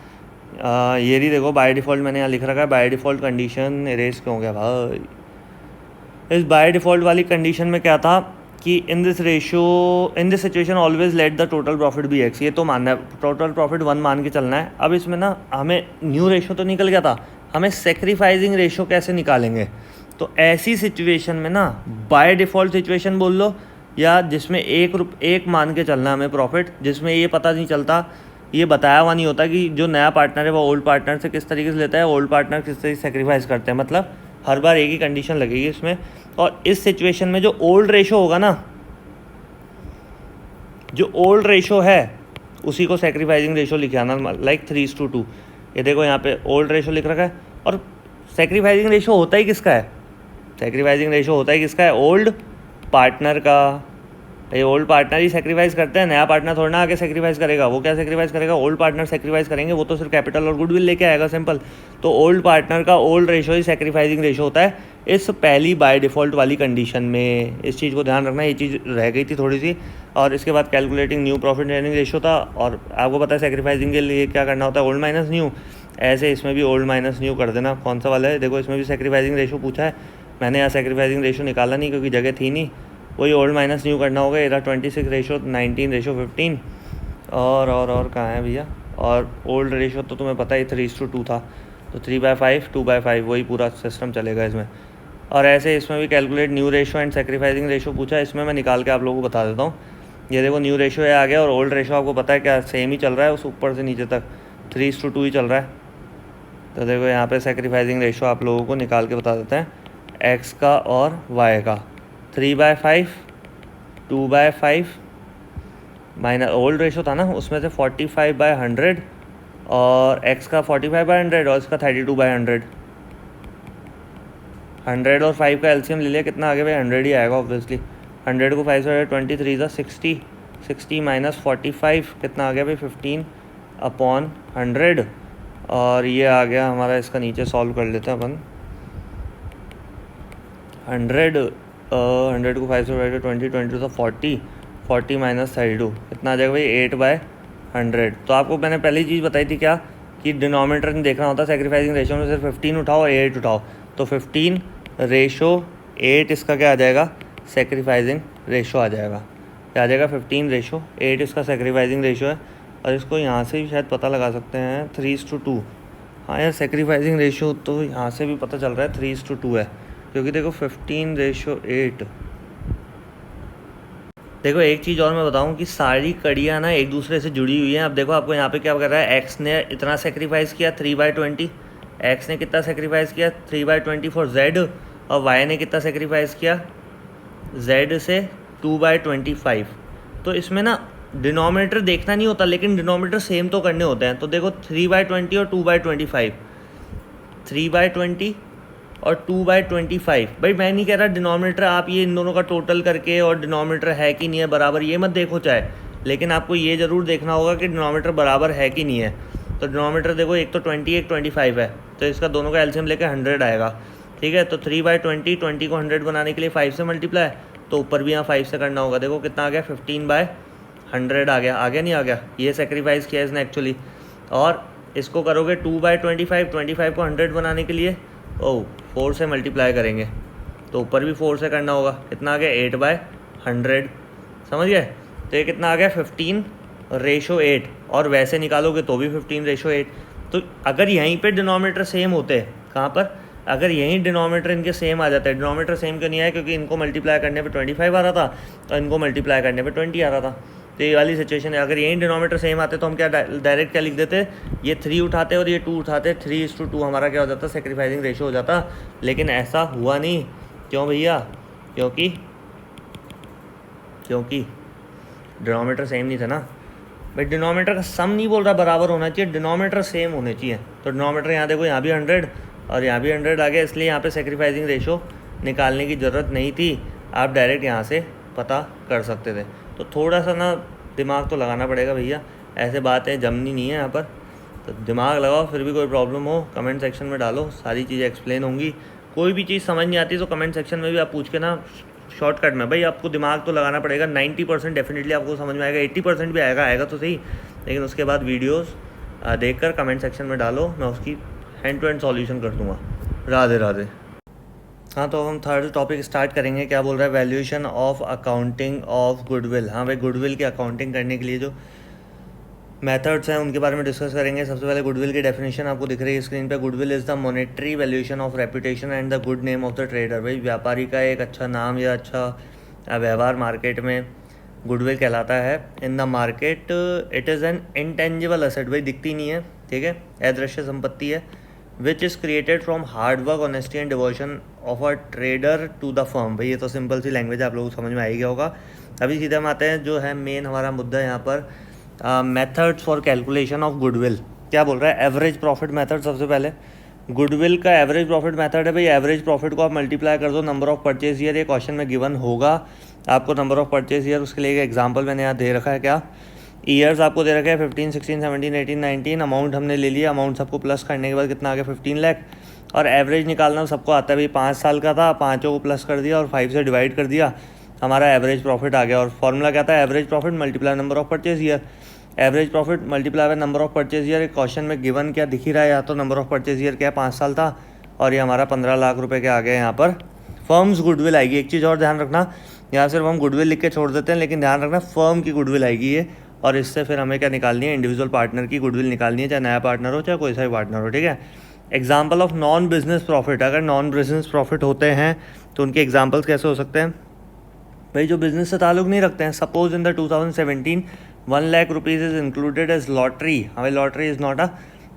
ये रही, देखो बाय डिफ़ॉल्ट मैंने यहाँ लिख रखा है, बाय डिफ़ॉल्ट कंडीशन इरेज क्यों हो गया भाई। इस बाय डिफ़ॉल्ट वाली कंडीशन में क्या था कि in this situation always let the total profit be X, ये तो मानना है, टोटल प्रॉफिट 1 मान के चलना है। अब इसमें ना हमें न्यू रेशो तो निकल गया था, हमें सेक्रीफाइजिंग रेशो कैसे निकालेंगे। तो ऐसी सिचुएशन में ना बाय डिफ़ॉल्ट सिचुएशन बोल लो, या जिसमें एक मान के चलना हमें प्रॉफिट, जिसमें ये पता नहीं चलता, ये बताया हुआ नहीं होता कि जो नया पार्टनर है वो ओल्ड पार्टनर से किस तरीके से लेता है, ओल्ड पार्टनर किस तरीके से सेक्रीफाइस करते हैं, मतलब हर बार एक ही कंडीशन लगेगी इसमें। और इस सिचुएशन में जो ओल्ड रेशो होगा ना, जो ओल्ड रेशो है उसी को सेक्रीफाइजिंग रेशो लिखे आना, लाइक 3:2। ये देखो यहाँ पे ओल्ड रेशो लिख रखा है, और सेक्रीफाइजिंग रेशो होता ही किसका है, सेक्रीफाइजिंग रेशो होता ही किसका है, ओल्ड पार्टनर का। ये ओल्ड पार्टनर ही सेक्रीफाइस करते हैं, नया पार्टनर थोड़ा ना आके सेक्रीफाइस करेगा। वो क्या सेक्रीफाइस करेगा, ओल्ड पार्टनर सेक्रीफाइस करेंगे, वो तो सिर्फ कैपिटल और गुडविल लेके आएगा, सिंपल। तो ओल्ड पार्टनर का ओल्ड रेशो ही सेक्रीफाइजिंग रेशो होता है इस पहली बाय डिफ़ॉल्ट वाली कंडीशन में। इस चीज़ को ध्यान रखना, ये चीज़ रह गई थी थोड़ी सी। और इसके बाद calculating new profit earning ratio था, और आपको पता है सेक्रीफाइजिंग के लिए क्या करना होता है, ओल्ड माइनस न्यू। ऐसे इसमें भी ओल्ड माइनस न्यू कर देना। कौन सा वाला है, देखो इसमें भी सेक्रीफाइजिंग रेशो पूछा है, मैंने यहाँ सेक्रीफाइजिंग रेशो निकाला नहीं क्योंकि जगह थी नहीं, वही ओल्ड माइनस न्यू करना होगा। ये रहा 26:19:15। और कहाँ है भैया, और ओल्ड रेशो तो तुम्हें पता ही 3:2 था, तो 3/5 2/5 वही पूरा सिस्टम चलेगा इसमें। और ऐसे इसमें भी calculate new ratio and sacrificing ratio पूछा, इसमें मैं निकाल के आप लोगों को बता देता हूँ। ये देखो न्यू रेशो है आ गया, और ओल्ड रेशो आपको पता है क्या सेम ही चल रहा है, उस ऊपर से नीचे तक 3:2 ही चल रहा है। तो देखो यहाँ पे सेक्रीफाइसिंग रेशो आप लोगों को निकाल के बता देते हैं, एक्स का और वाई का। 3/5 2/5 माइनस ओल्ड रेशो था ना, उसमें से 45/100 और एक्स का 45/100 और इसका 32/100। 100 और 5 का एलसीएम ले लिया, कितना आगे भाई 100 ही आएगा ऑब्वियसली। 100 को 5 से 23 60, 60 माइनस 45 कितना आ गया भाई 15/100। और ये आ गया हमारा, इसका नीचे सॉल्व कर लेते हैं अपन। 100 को 5 से 20 22 तो 40 माइनस 32 कितना आ जाएगा भाई 8/100। तो आपको मैंने पहली चीज़ बताई थी क्या, कि डिनोमिनेटर नहीं देखना होता सेक्रीफाइसिंग रेशो में, सिर्फ 15 उठाओ और 8 उठाओ। तो 15/8 इसका क्या आ जाएगा, सेक्रीफाइसिंग रेशो आ जाएगा। क्या आ जाएगा 15/8 इसका सेक्रीफाइसिंग रेशो है। और इसको यहाँ से भी शायद पता लगा सकते हैं 3:2। हाँ यार सेक्रीफाइसिंग रेशो तो यहाँ से भी पता चल रहा है 3:2 है, क्योंकि देखो 15/8। देखो एक चीज़ और मैं बताऊं कि सारी कड़ियाँ ना एक दूसरे से जुड़ी हुई हैं। अब देखो आपको यहाँ पे क्या कर रहा है, एक्स ने इतना सेक्रीफाइस किया 3/20, एक्स ने कितना सेक्रीफाइस किया 3/20 फॉर जेड, और वाई ने कितना सेक्रीफाइस किया जेड से 2/25। तो इसमें ना डिनोमिनेटर देखना नहीं होता, लेकिन डिनोमिनेटर सेम तो करने होते हैं। तो देखो 3/20 और 2/25, 3/20 और 2/25। भाई मैं नहीं कह रहा डिनोमिनेटर आप ये इन दोनों का टोटल करके और डिनोमिनेटर है कि नहीं है बराबर, ये मत देखो चाहे, लेकिन आपको ये ज़रूर देखना होगा कि डिनोमिनेटर बराबर है कि नहीं है। तो डिनोमिनेटर देखो एक तो 20 एक 25 है, तो इसका दोनों का एलसीएम लेकर 100 आएगा। ठीक है, तो 3/20, 20 को 100 बनाने के लिए 5 से मल्टीप्लाई, तो ऊपर भी यहाँ 5 से करना होगा। देखो कितना आ गया 15/100 आ गया नहीं आ गया, ये सेक्रीफाइस किया इसने एक्चुअली। और इसको करोगे 2/25, 25 को 100 बनाने के लिए 4 से मल्टीप्लाई करेंगे, तो ऊपर भी 4 से करना होगा। कितना आ गया 8/100, समझ गए। तो ये कितना आ गया 15/8, और वैसे निकालोगे तो भी 15/8। तो अगर यहीं पे डिनोमिनेटर सेम होते, कहाँ पर, अगर यहीं डिनोमिनेटर इनके सेम आ जाता है, डिनोमिनेटर सेम क्यों नहीं आया, क्योंकि इनको मल्टीप्लाई करने पे 25 आ रहा था और इनको मल्टीप्लाई करने पे 20 आ रहा था। तो ये वाली सिचुएशन है। अगर यहीं डिनोमिनेटर सेम आते तो हम क्या डायरेक्ट क्या लिख देते, ये 3 उठाते और ये 2 उठाते, 3:2 हमारा क्या हो जाता, सेक्रीफाइसिंग रेशो हो जाता। लेकिन ऐसा हुआ नहीं, क्यों भैया, क्योंकि डिनोमिनेटर सेम नहीं था ना भाई। डिनोमिनेटर का सम नहीं बोल रहा बराबर होना चाहिए, डिनोमिनेटर सेम होने चाहिए। तो डिनोमिनेटर यहाँ देखो, यहाँ भी 100 और यहाँ भी 100 आ गया, इसलिए यहाँ पे सेक्रीफाइसिंग रेशो निकालने की ज़रूरत नहीं थी, आप डायरेक्ट यहाँ से पता कर सकते थे। तो थोड़ा सा ना दिमाग तो लगाना पड़ेगा भैया, ऐसे बातें जमनी नहीं है यहाँ पर। तो दिमाग लगाओ, फिर भी कोई प्रॉब्लम हो कमेंट सेक्शन में डालो, सारी चीज़ें एक्सप्लेन होंगी। कोई भी चीज़ समझ नहीं आती तो कमेंट सेक्शन में भी आप पूछ के ना शॉर्टकट में, भाई आपको दिमाग तो लगाना पड़ेगा। 90% डेफिनेटली आपको समझ में आएगा, 80% भी आएगा तो सही, लेकिन उसके बाद वीडियोस देखकर कमेंट सेक्शन में डालो, मैं उसकी हैंड टू हैंड सॉल्यूशन कर दूँगा। राधे राधे। हाँ, तो हम थर्ड टॉपिक स्टार्ट करेंगे। क्या बोल रहा है, valuation of accounting of goodwill. हाँ भाई, गुडविल की अकाउंटिंग करने के लिए जो मेथड्स हैं उनके बारे में डिस्कस करेंगे। सबसे पहले गुडविल की डेफिनेशन आपको दिख रही है स्क्रीन पे। Goodwill is the monetary valuation of reputation and the good name of the trader. भाई व्यापारी का एक अच्छा नाम या अच्छा व्यवहार मार्केट में गुडविल कहलाता है। In the market it is an intangible asset, भाई दिखती नहीं है, ठीक है, अदृश्य संपत्ति है। Which is created from hard work, honesty and devotion of a trader to the firm. भाई ये तो सिंपल सी लैंग्वेज आप लोगों को समझ में आ ही गया होगा। अभी सीधे हम आते हैं जो है मेन हमारा मुद्दा यहाँ पर, methods for calculation of goodwill. क्या बोल रहा है, एवरेज प्रॉफिट मेथड। सबसे पहले गुडविल का एवरेज प्रॉफिट मेथड है भाई, एवरेज प्रॉफिट को आप मल्टीप्लाई कर दो नंबर ऑफ परचेज ईयर। ये क्वेश्चन में गिवन होगा आपको नंबर ऑफ परचेज ईयर, उसके लिए एक एग्जांपल मैंने यहाँ दे रखा है। क्या ईयर्स आपको दे रखा है 15, 16, 17, 18, 19। अमाउंट हमने ले लिया, अमाउंट सबको प्लस करने के बाद कितना आ गया 15 लाख। और एवरेज निकालना सबको आता है भाई, 5 साल का था, 5 को प्लस कर दिया और 5 से डिवाइड कर दिया, हमारा एवरेज प्रॉफिट आ गया। और फॉर्मूला क्या था, average profit multiply number of purchase year. Average profit multiply by number of purchase year. एक क्वेश्चन में गिवन क्या दिख ही रहा है, या तो नंबर ऑफ परचेज ईयर क्या 5 साल था और ये हमारा 15 लाख रुपए के आ गए यहाँ पर फर्म्स गुडविल आएगी। एक चीज़ और ध्यान रखना, यहाँ सिर्फ हम गुडविल लिख के छोड़ देते हैं, लेकिन ध्यान रखना फर्म की गुडविल आएगी ये, और इससे फिर हमें क्या निकालनी है, इंडिविजुअल पार्टनर की गुडविल निकालनी है, चाहे नया पार्टनर हो चाहे कोई सा भी पार्टनर हो, ठीक है। Example of non business profit, अगर नॉन बिजनेस प्रॉफिट होते हैं तो उनके एग्जाम्पल्स कैसे हो सकते हैं भाई, जो बिजनेस से ताल्लुक नहीं रखते हैं। Suppose in the 2017 1 lakh rupees is included as lottery, हमें lottery is not a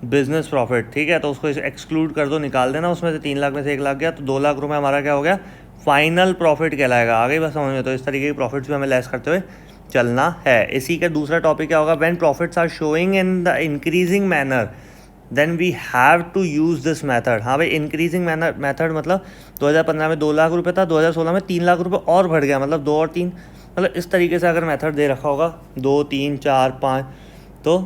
business profit, ठीक है, तो उसको एक्सक्लूड कर दो, निकाल देना, उसमें से 3 लाख में से 1 लाख गया, तो 2 लाख रुपये हमारा क्या हो गया, फाइनल प्रॉफिट कहलाएगा। आगे बस समझ में, तो इस तरीके की प्रॉफिट्स भी हमें लेस करते हुए चलना है। इसी का दूसरा टॉपिक क्या होगा, when profits are showing in the increasing manner then we have to use this method. हाँ भाई, इंक्रीजिंग मैथड मतलब 2015 में 2 लाख रुपये था, 2016 में 3 लाख रुपये और बढ़ गया, मतलब 2 और 3, मतलब इस तरीके से अगर मेथड दे रखा होगा 2, 3, 4, 5, तो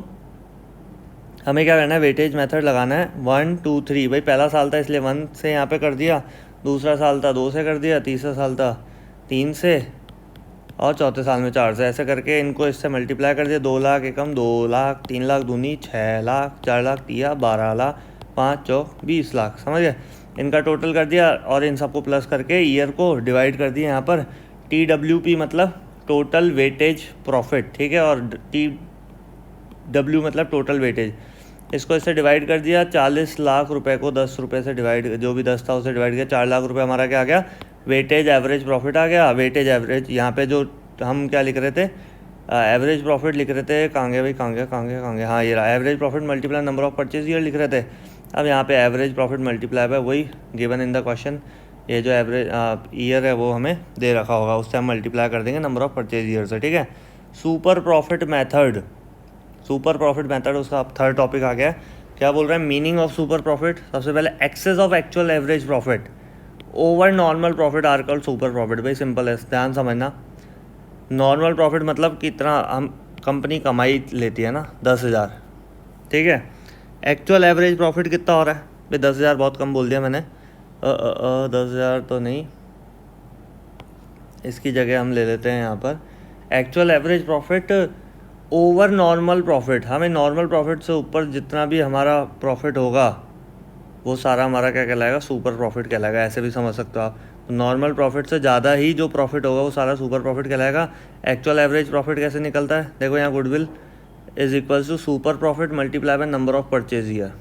हमें क्या करना है, वेटेज मेथड लगाना है 1, 2, 3। भाई पहला साल था इसलिए 1 से यहाँ पे कर दिया, दूसरा साल था 2 से कर दिया, तीसरा साल था 3 से, और चौथे साल में 4 से, ऐसे करके इनको इससे मल्टीप्लाई कर दिया। 2 लाख एकम 2 लाख, 3 लाख दूनी 6 लाख, 4 लाख तिया 12 लाख, 5 चौक 20 लाख, समझ गए। इनका टोटल कर दिया और इन सबको प्लस करके ईयर को डिवाइड कर दिया यहाँ पर। TWP मतलब टोटल वेटेज प्रॉफिट, ठीक है, और TW मतलब टोटल वेटेज। इसको इससे डिवाइड कर दिया, 40 लाख रुपए को 10 रुपये से डिवाइड, जो भी 10 था उसे डिवाइड किया, 4 लाख रुपए हमारा क्या आ गया, वेटेज एवरेज प्रॉफिट आ गया। वेटेज एवरेज यहाँ पे जो हम क्या लिख रहे थे, एवरेज प्रॉफिट लिख रहे थे, कहाँ भाई, कहाँ हाँ ये रहा, average profit multiply number of purchase year लिख रहे थे। अब यहाँ पे एवरेज प्रॉफिट मल्टीप्लाई है वही गिवन इन द क्वेश्चन, ये जो एवरेज ईयर है वो हमें दे रखा होगा, उससे हम मल्टीप्लाई कर देंगे नंबर ऑफ परचेज ईयर से, ठीक है। Super profit method, super profit method उसका अब थर्ड टॉपिक आ गया। क्या बोल रहा है, मीनिंग ऑफ सुपर प्रॉफिट। सबसे पहले excess of actual average profit over normal profit are called super profit. भाई सिंपल है, ध्यान समझना। नॉर्मल प्रॉफिट मतलब कितना हम कंपनी कमाई लेती है ना, 10,000, ठीक है। एक्चुअल एवरेज प्रॉफिट कितना हो रहा है भाई, 10,000 बहुत कम बोल दिया मैंने, 10,000 तो नहीं, इसकी जगह हम ले लेते हैं यहाँ पर actual average profit over normal profit. हमें नॉर्मल प्रॉफिट से ऊपर जितना भी हमारा प्रॉफिट होगा वो सारा हमारा क्या कहलाएगा, सुपर प्रॉफिट कहलाएगा, ऐसे भी समझ सकते हो आप। नॉर्मल प्रॉफिट से ज़्यादा ही जो प्रॉफिट होगा वो सारा सुपर प्रॉफिट कहलाएगा। एक्चुअल एवरेज प्रॉफिट कैसे निकलता है, देखो यहाँ goodwill is equals to super profit multiply by number of purchase year,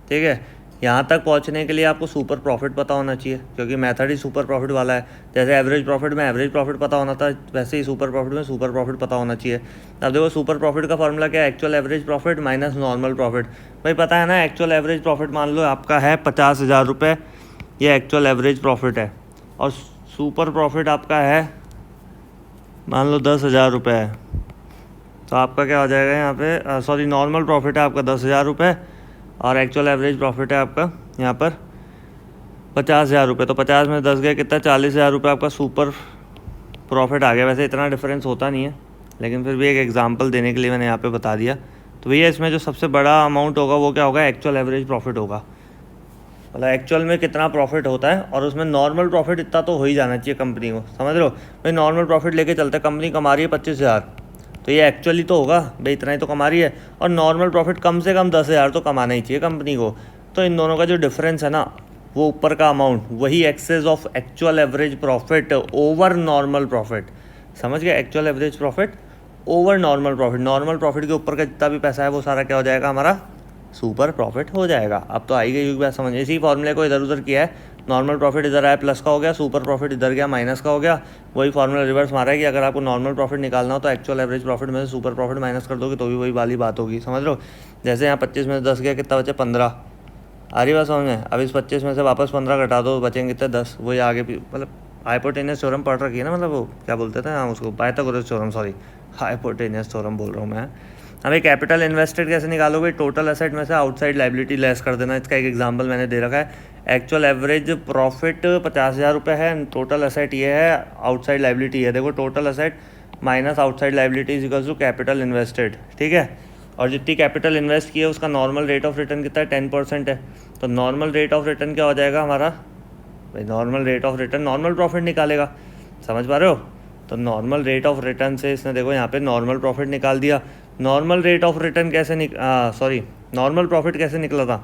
ठीक है। यहाँ तक पहुँचने के लिए आपको सुपर प्रॉफिट पता होना चाहिए, क्योंकि मेथड ही सुपर प्रॉफिट वाला है। जैसे एवरेज प्रॉफिट में एवरेज प्रॉफिट पता होना था, वैसे ही सुपर प्रॉफिट में सुपर प्रॉफिट पता होना चाहिए। अब देखो सुपर प्रॉफिट का फॉर्मूला क्या है, actual average profit minus normal profit. भाई पता है ना, एक्चुअल एवरेज प्रॉफिट मान लो आपका है 50,000 रुपये, ये एक्चुअल एवरेज प्रॉफिट है, और सुपर प्रॉफिट आपका है मान लो 10,000 रुपये है, तो आपका क्या हो जाएगा यहाँ पे, सॉरी नॉर्मल प्रॉफिट है आपका 10,000 रुपये, और एक्चुअल एवरेज प्रॉफिट है आपका यहाँ पर 50,000 रुपये। तो 50 में 10 गए कितना, 40,000 रुपये आपका सुपर प्रॉफिट आ गया। वैसे इतना डिफरेंस होता नहीं है, लेकिन फिर भी एक एग्जांपल देने के लिए मैंने यहाँ पे बता दिया। तो भैया इसमें जो सबसे बड़ा अमाउंट होगा वो क्या होगा, एक्चुअल एवरेज प्रॉफिट होगा, मतलब एक्चुअल में कितना प्रॉफिट होता है, और उसमें नॉर्मल प्रॉफिट इतना तो हो ही जाना चाहिए कंपनी को, समझ रहे हो भाई। नॉर्मल प्रॉफिट लेके चलते, कंपनी कमा रही है 25,000, तो ये एक्चुअली तो होगा भाई, इतना ही तो कमा रही है, और नॉर्मल प्रॉफिट कम से कम 10,000 तो कमाना ही चाहिए कंपनी को। तो इन दोनों का जो डिफरेंस है ना, वो ऊपर का अमाउंट, वही excess of actual average profit over normal profit. समझ गए, actual average profit over normal profit. Normal profit के ऊपर का जितना भी पैसा है वो सारा क्या हो जाएगा, हमारा सुपर प्रॉफिट हो जाएगा। अब तो आई गई बात समझ। इसी फॉर्मूले को इधर उधर किया है, नॉर्मल प्रॉफिट इधर आया प्लस का हो गया, सुपर प्रॉफिट इधर गया माइनस का हो गया। वही फार्मूला रिवर्स मारा है कि अगर आपको नॉर्मल प्रॉफिट निकालना हो तो एक्चुअल एवरेज प्रॉफिट में से सुपर प्रॉफिट माइनस कर दोगे तो भी वही वाली बात होगी, समझ लो। जैसे यहाँ 25 में से 10 गया, कितना बचे 15, आ रही बात समझ में। अब इस 25 में से वापस 15 घटा दो, बचेंगे कितने 10, वही आगे भी मतलब हाइपोटेनियस थ्योरम पढ़ रखी है ना, मतलब वो क्या बोलते थे हाँ उसको, Pythagoras theorem, sorry hypotenuse theorem बोल रहा हूँ मैं। हमें कैपिटल इन्वेस्टेड कैसे निकालोगे, टोटल एसेट में से आउटसाइड लाइबिलिटी लेस कर देना। इसका एक एग्जांपल मैंने दे रखा है। एक्चुअल एवरेज प्रॉफिट 50,000 रुपये है, टोटल एसेट ये है, आउटसाइड लाइबिलिटी है। देखो total asset minus outside liability is equals to capital invested, ठीक है। और जितनी कैपिटल इन्वेस्ट की है उसका नॉर्मल रेट ऑफ रिटर्न कितना है, 10% है। तो नॉर्मल रेट ऑफ रिटर्न क्या हो जाएगा हमारा भाई, normal rate of return normal profit निकालेगा, समझ पा रहे हो। तो नॉर्मल रेट ऑफ रिटर्न से इसने देखो यहाँ पे नॉर्मल प्रॉफिट निकाल दिया। नॉर्मल रेट ऑफ रिटर्न कैसे नॉर्मल प्रॉफिट कैसे निकला था,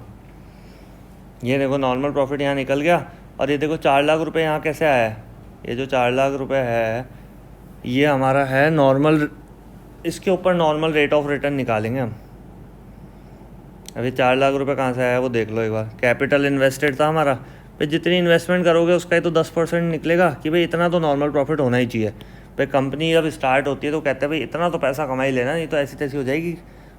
ये देखो नॉर्मल प्रॉफिट यहाँ निकल गया। और ये देखो 4 लाख रुपए यहाँ कैसे आया है, ये जो 4 लाख रुपए है ये हमारा है नॉर्मल, इसके ऊपर नॉर्मल रेट ऑफ रिटर्न निकालेंगे हम। अभी 4 लाख रुपए कहाँ से आया वो देख लो एक बार। कैपिटल इन्वेस्टेड था हमारा, भाई जितनी इन्वेस्टमेंट करोगे उसका ही तो 10% निकलेगा कि भाई इतना तो नॉर्मल प्रॉफिट होना ही चाहिए। भाई कंपनी जब स्टार्ट होती है तो कहते हैं भाई इतना तो पैसा कमा ही लेना, नहीं तो ऐसी तैसी हो जाएगी,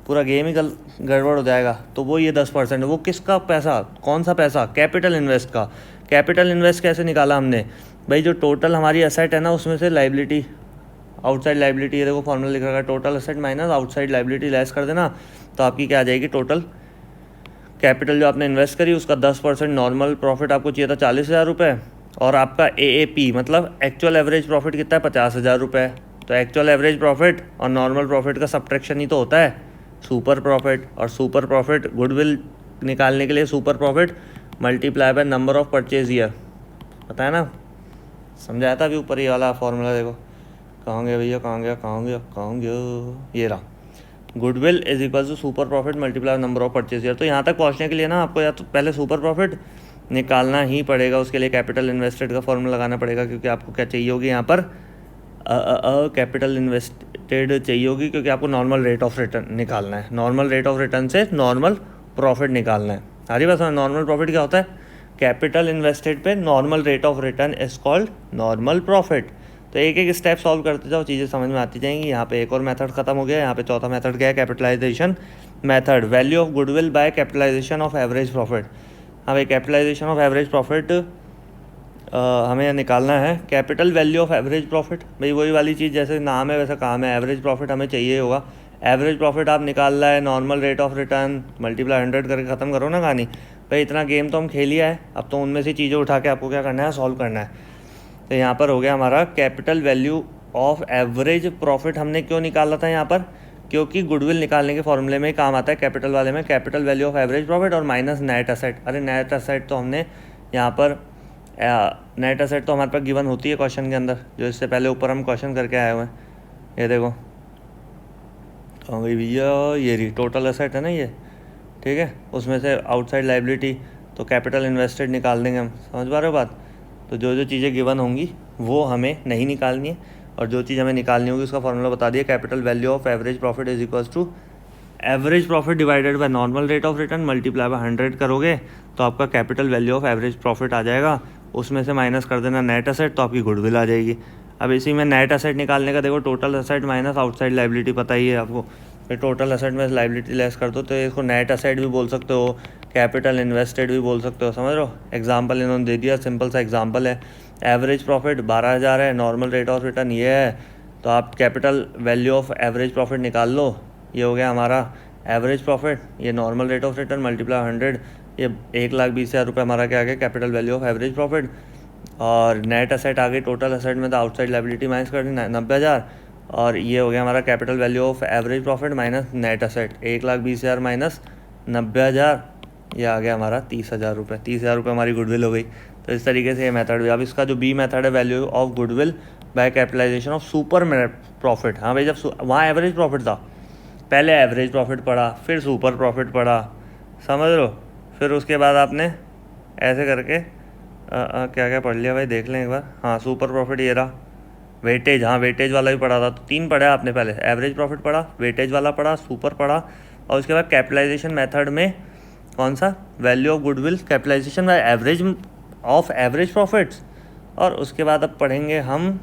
पूरा गेम ही गड़बड़ हो जाएगा। तो वो ये 10% वो किसका पैसा, कौन सा पैसा, कैपिटल इन्वेस्ट का। कैपिटल इन्वेस्ट कैसे निकाला हमने, भाई जो टोटल हमारी एसेट है ना उसमें से लाइबिलिटी, आउटसाइड लाइबिलिटी, ये देखो फॉर्मूला लिख रखा है, total asset minus outside liability less कर देना, तो आपकी क्या आ जाएगी, टोटल कैपिटल जो आपने इन्वेस्ट करी उसका 10%। नॉर्मल प्रॉफिट आपको चाहिए था 40,000 रुपये, और आपका AAP मतलब एक्चुअल एवरेज प्रॉफिट कितना है, 50,000 रुपये। तो एक्चुअल एवरेज प्रॉफिट और नॉर्मल प्रॉफिट का सब्ट्रैक्शन ही तो होता है सुपर प्रॉफिट। और सुपर प्रॉफिट गुडविल निकालने के लिए super profit multiply by number of purchase year, पता है ना, समझाया था अभी ऊपर ये वाला फॉर्मूला। देखो कहाँ गया भैया, कहाँ गया, ये रहा, goodwill is equal to super profit multiply number of purchase year. तो यहाँ तक पहुँचने के लिए ना आपको या तो पहले सुपर प्रॉफिट निकालना ही पड़ेगा, उसके लिए कैपिटल इन्वेस्टेड का फॉर्मूला लगाना पड़ेगा, क्योंकि आपको क्या चाहिए होगी यहाँ पर कैपिटल इन्वेस्टेड चाहिए होगी, क्योंकि आपको नॉर्मल रेट ऑफ रिटर्न निकालना है। नॉर्मल रेट ऑफ रिटर्न से नॉर्मल प्रॉफिट निकालना है। सारी बात, नॉर्मल प्रॉफिट क्या होता है, कैपिटल इन्वेस्टेड पे normal rate of return is called normal profit. तो एक एक स्टेप सॉल्व करते जाओ, चीज़ें समझ में आती जाएंगी। यहाँ पे एक और मेथड खत्म हो गया, यहाँ पे चौथा मेथड क्या है, capitalisation method, value of goodwill by capitalisation of average profit. हाँ भाई, कैपिटलाइजेशन ऑफ एवरेज प्रॉफिट हमें निकालना है, capital value of average profit. भाई वही वाली चीज़, जैसे नाम है वैसा काम है, एवरेज प्रॉफिट हमें चाहिए होगा। एवरेज प्रॉफिट आप निकाल रहा है normal rate of return multiply 100 करके ख़त्म करो ना कहानी। भाई इतना गेम तो हम खेल लिया है, अब तो उनमें से चीज़ें उठा के आपको क्या करना है, सॉल्व करना है। तो यहाँ पर हो गया हमारा capital value of average profit. हमने क्यों निकाला था यहाँ पर, क्योंकि गुडविल निकालने के फॉर्मूले में काम आता है कैपिटल वाले में, capital value of average profit और माइनस नेट असेट। अरे नेट असेट तो हमने यहाँ पर नेट असेट तो हमारे पास गिवन होती है क्वेश्चन के अंदर, जो इससे पहले ऊपर हम क्वेश्चन करके आए हुए हैं। ये देखो कहाँ गई भैया, ये रही टोटल असेट है ना ये, ठीक है, उसमें से आउटसाइड लाइबिलिटी, तो कैपिटल इन्वेस्टेड निकाल देंगे हम। समझ पा रहे हो बात। तो जो जो चीज़ें गिवन होंगी वो हमें नहीं निकालनी है, और जो चीज़ हमें निकालनी होगी उसका फॉर्मूला बता दिया, capital value of average profit is equals to average profit divided by normal rate of return multiply by 100 करोगे तो आपका capital value of average profit आ जाएगा। उसमें से माइनस कर देना नेट असेट, तो आपकी गुडविल आ जाएगी। अब इसी में नेट असेट निकालने का देखो, total asset minus outside liability, पता ही है आपको। फिर टोटल असेट में लाइबिलिटी लेस कर दो, तो इसको नेट असेट भी बोल सकते हो, कैपिटल इन्वेस्टेड भी बोल सकते हो। समझ रहे हो, एग्जाम्पल इन्होंने दे दिया, सिंपल सा एग्जाम्पल है। एवरेज प्रॉफिट 12,000 है, नॉर्मल रेट ऑफ रिटर्न ये है, तो आप capital value of average profit निकाल लो। ये हो गया हमारा एवरेज प्रॉफिट, ये normal rate of return multiply 100, ये 1,20,000 रुपये हमारा क्या आ गया, capital value of average profit. और नेट असेट आ गई, टोटल असेट में तो आउटसाइड लाइबिलिटी माइनस कर दी 90,000, और ये हो गया हमारा capital value of average profit minus net asset, 1,20,000 minus 90,000, ये आ गया हमारा 30,000 रुपये। 30,000 रुपये हमारी गुडविल हो गई। तो इस तरीके से ये मेथड भी। अब इसका जो बी मेथड है, value of goodwill by capitalisation of super profit. हाँ भाई, जब वहाँ एवरेज प्रॉफिट था, पहले एवरेज प्रॉफिट पढ़ा, फिर सुपर प्रॉफिट पढ़ा, समझ लो, फिर उसके बाद आपने ऐसे करके क्या क्या पढ़ लिया भाई, देख लें एक बार। हाँ, सुपर प्रॉफिट ये रहा, वेटेज, हाँ वेटेज वाला भी पढ़ा था। तो 3 पढ़ा आपने, पहले एवरेज प्रॉफिट पढ़ा, वेटेज वाला पढ़ा, सुपर पढ़ा, और उसके बाद कैपिटलाइजेशन मेथड में कौन सा, value of goodwill capitalisation by average of average profits, और उसके बाद अब पढ़ेंगे हम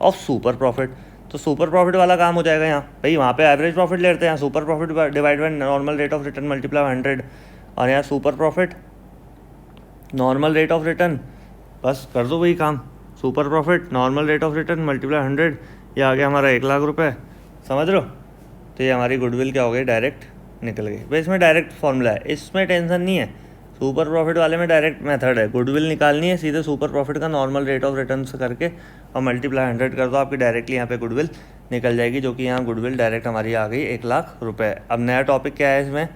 ऑफ सुपर प्रॉफिट। तो सुपर प्रॉफिट वाला काम हो जाएगा यहाँ भाई, वहाँ पे एवरेज प्रॉफिट ले लेते हैं, super profit divide by normal rate of return multiply 100, और यहाँ super profit normal rate of return, बस कर दो वही काम, super profit normal rate of return multiply 100, ये आ गया हमारा 1,00,000 रुपये। समझ लो, तो ये हमारी गुडविल क्या हो गई, डायरेक्ट निकल गई भाई। इसमें डायरेक्ट फॉर्मूला है, इसमें टेंशन नहीं है। सुपर प्रॉफिट वाले में डायरेक्ट मेथड है, गुडविल निकालनी है, सीधे सुपर प्रॉफिट का नॉर्मल रेट ऑफ रिटर्न से करके और मल्टीप्लाई 100 कर दो, आपकी डायरेक्टली यहाँ पे गुडविल निकल जाएगी, जो कि यहाँ गुडविल डायरेक्ट हमारी आ गई 1,00,000 रुपये। अब नया टॉपिक क्या है इसमें,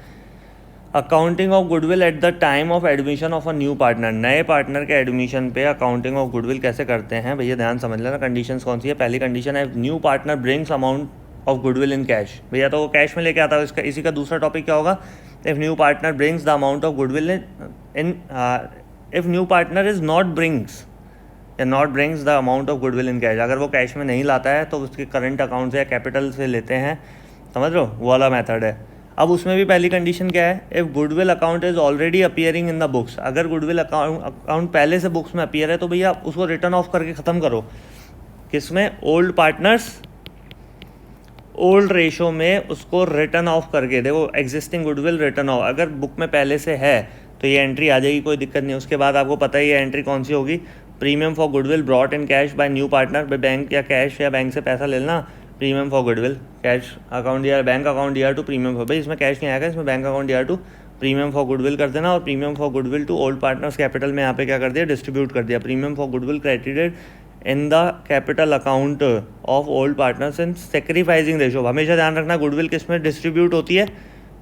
accounting of goodwill at the time of admission of a new partner. नए पार्टनर के एडमिशन पे अकाउंटिंग ऑफ गुडविल कैसे करते हैं भैया, ध्यान समझ लेना। कंडीशंस कौन सी है, पहली कंडीशन है new partner brings amount of goodwill in cash, भैया तो वो कैश में लेके आता है। इसका इसी का दूसरा टॉपिक क्या होगा, if new partner brings the amount of goodwill in if new partner is not brings या not brings the amount of goodwill in cash, अगर वो कैश में नहीं लाता है तो उसके करंट अकाउंट से या कैपिटल से लेते हैं, समझ रहे हो, वो वाला मेथड है। अब उसमें भी पहली कंडीशन क्या है, if goodwill account is already appearing in the books, अगर गुडविल अकाउंट पहले से बुक्स में अपीयर है तो भैया उसको रिटर्न ऑफ करके ख़त्म करो। किसमें? ओल्ड पार्टनर्स ओल्ड रेशो में उसको रिटर्न ऑफ करके, देखो एग्जिस्टिंग गुडविल रिटर्न ऑफ, अगर बुक में पहले से है तो ये एंट्री आ जाएगी, कोई दिक्कत नहीं। उसके बाद आपको पता है ये एंट्री कौन सी होगी, premium for goodwill brought in cash by new partner, bank या कैश या बैंक से पैसा ले लेना, premium for goodwill, cash account या बैंक अकाउंट दिया टू प्रीमियम फॉर, भाई इसमें कैश नहीं आएगा, इसमें बैंक अकाउंट दिया टू प्रीमियम फॉर गुडविल कर देना, और premium for goodwill to old partners capital में यहाँ पे क्या कर दिया, डिस्ट्रीब्यूट कर दिया। Premium for goodwill credited in the capital account of old partners in sacrificing ratio. हमेशा ध्यान रखना गुडविल किस में डिस्ट्रीब्यूट होती है,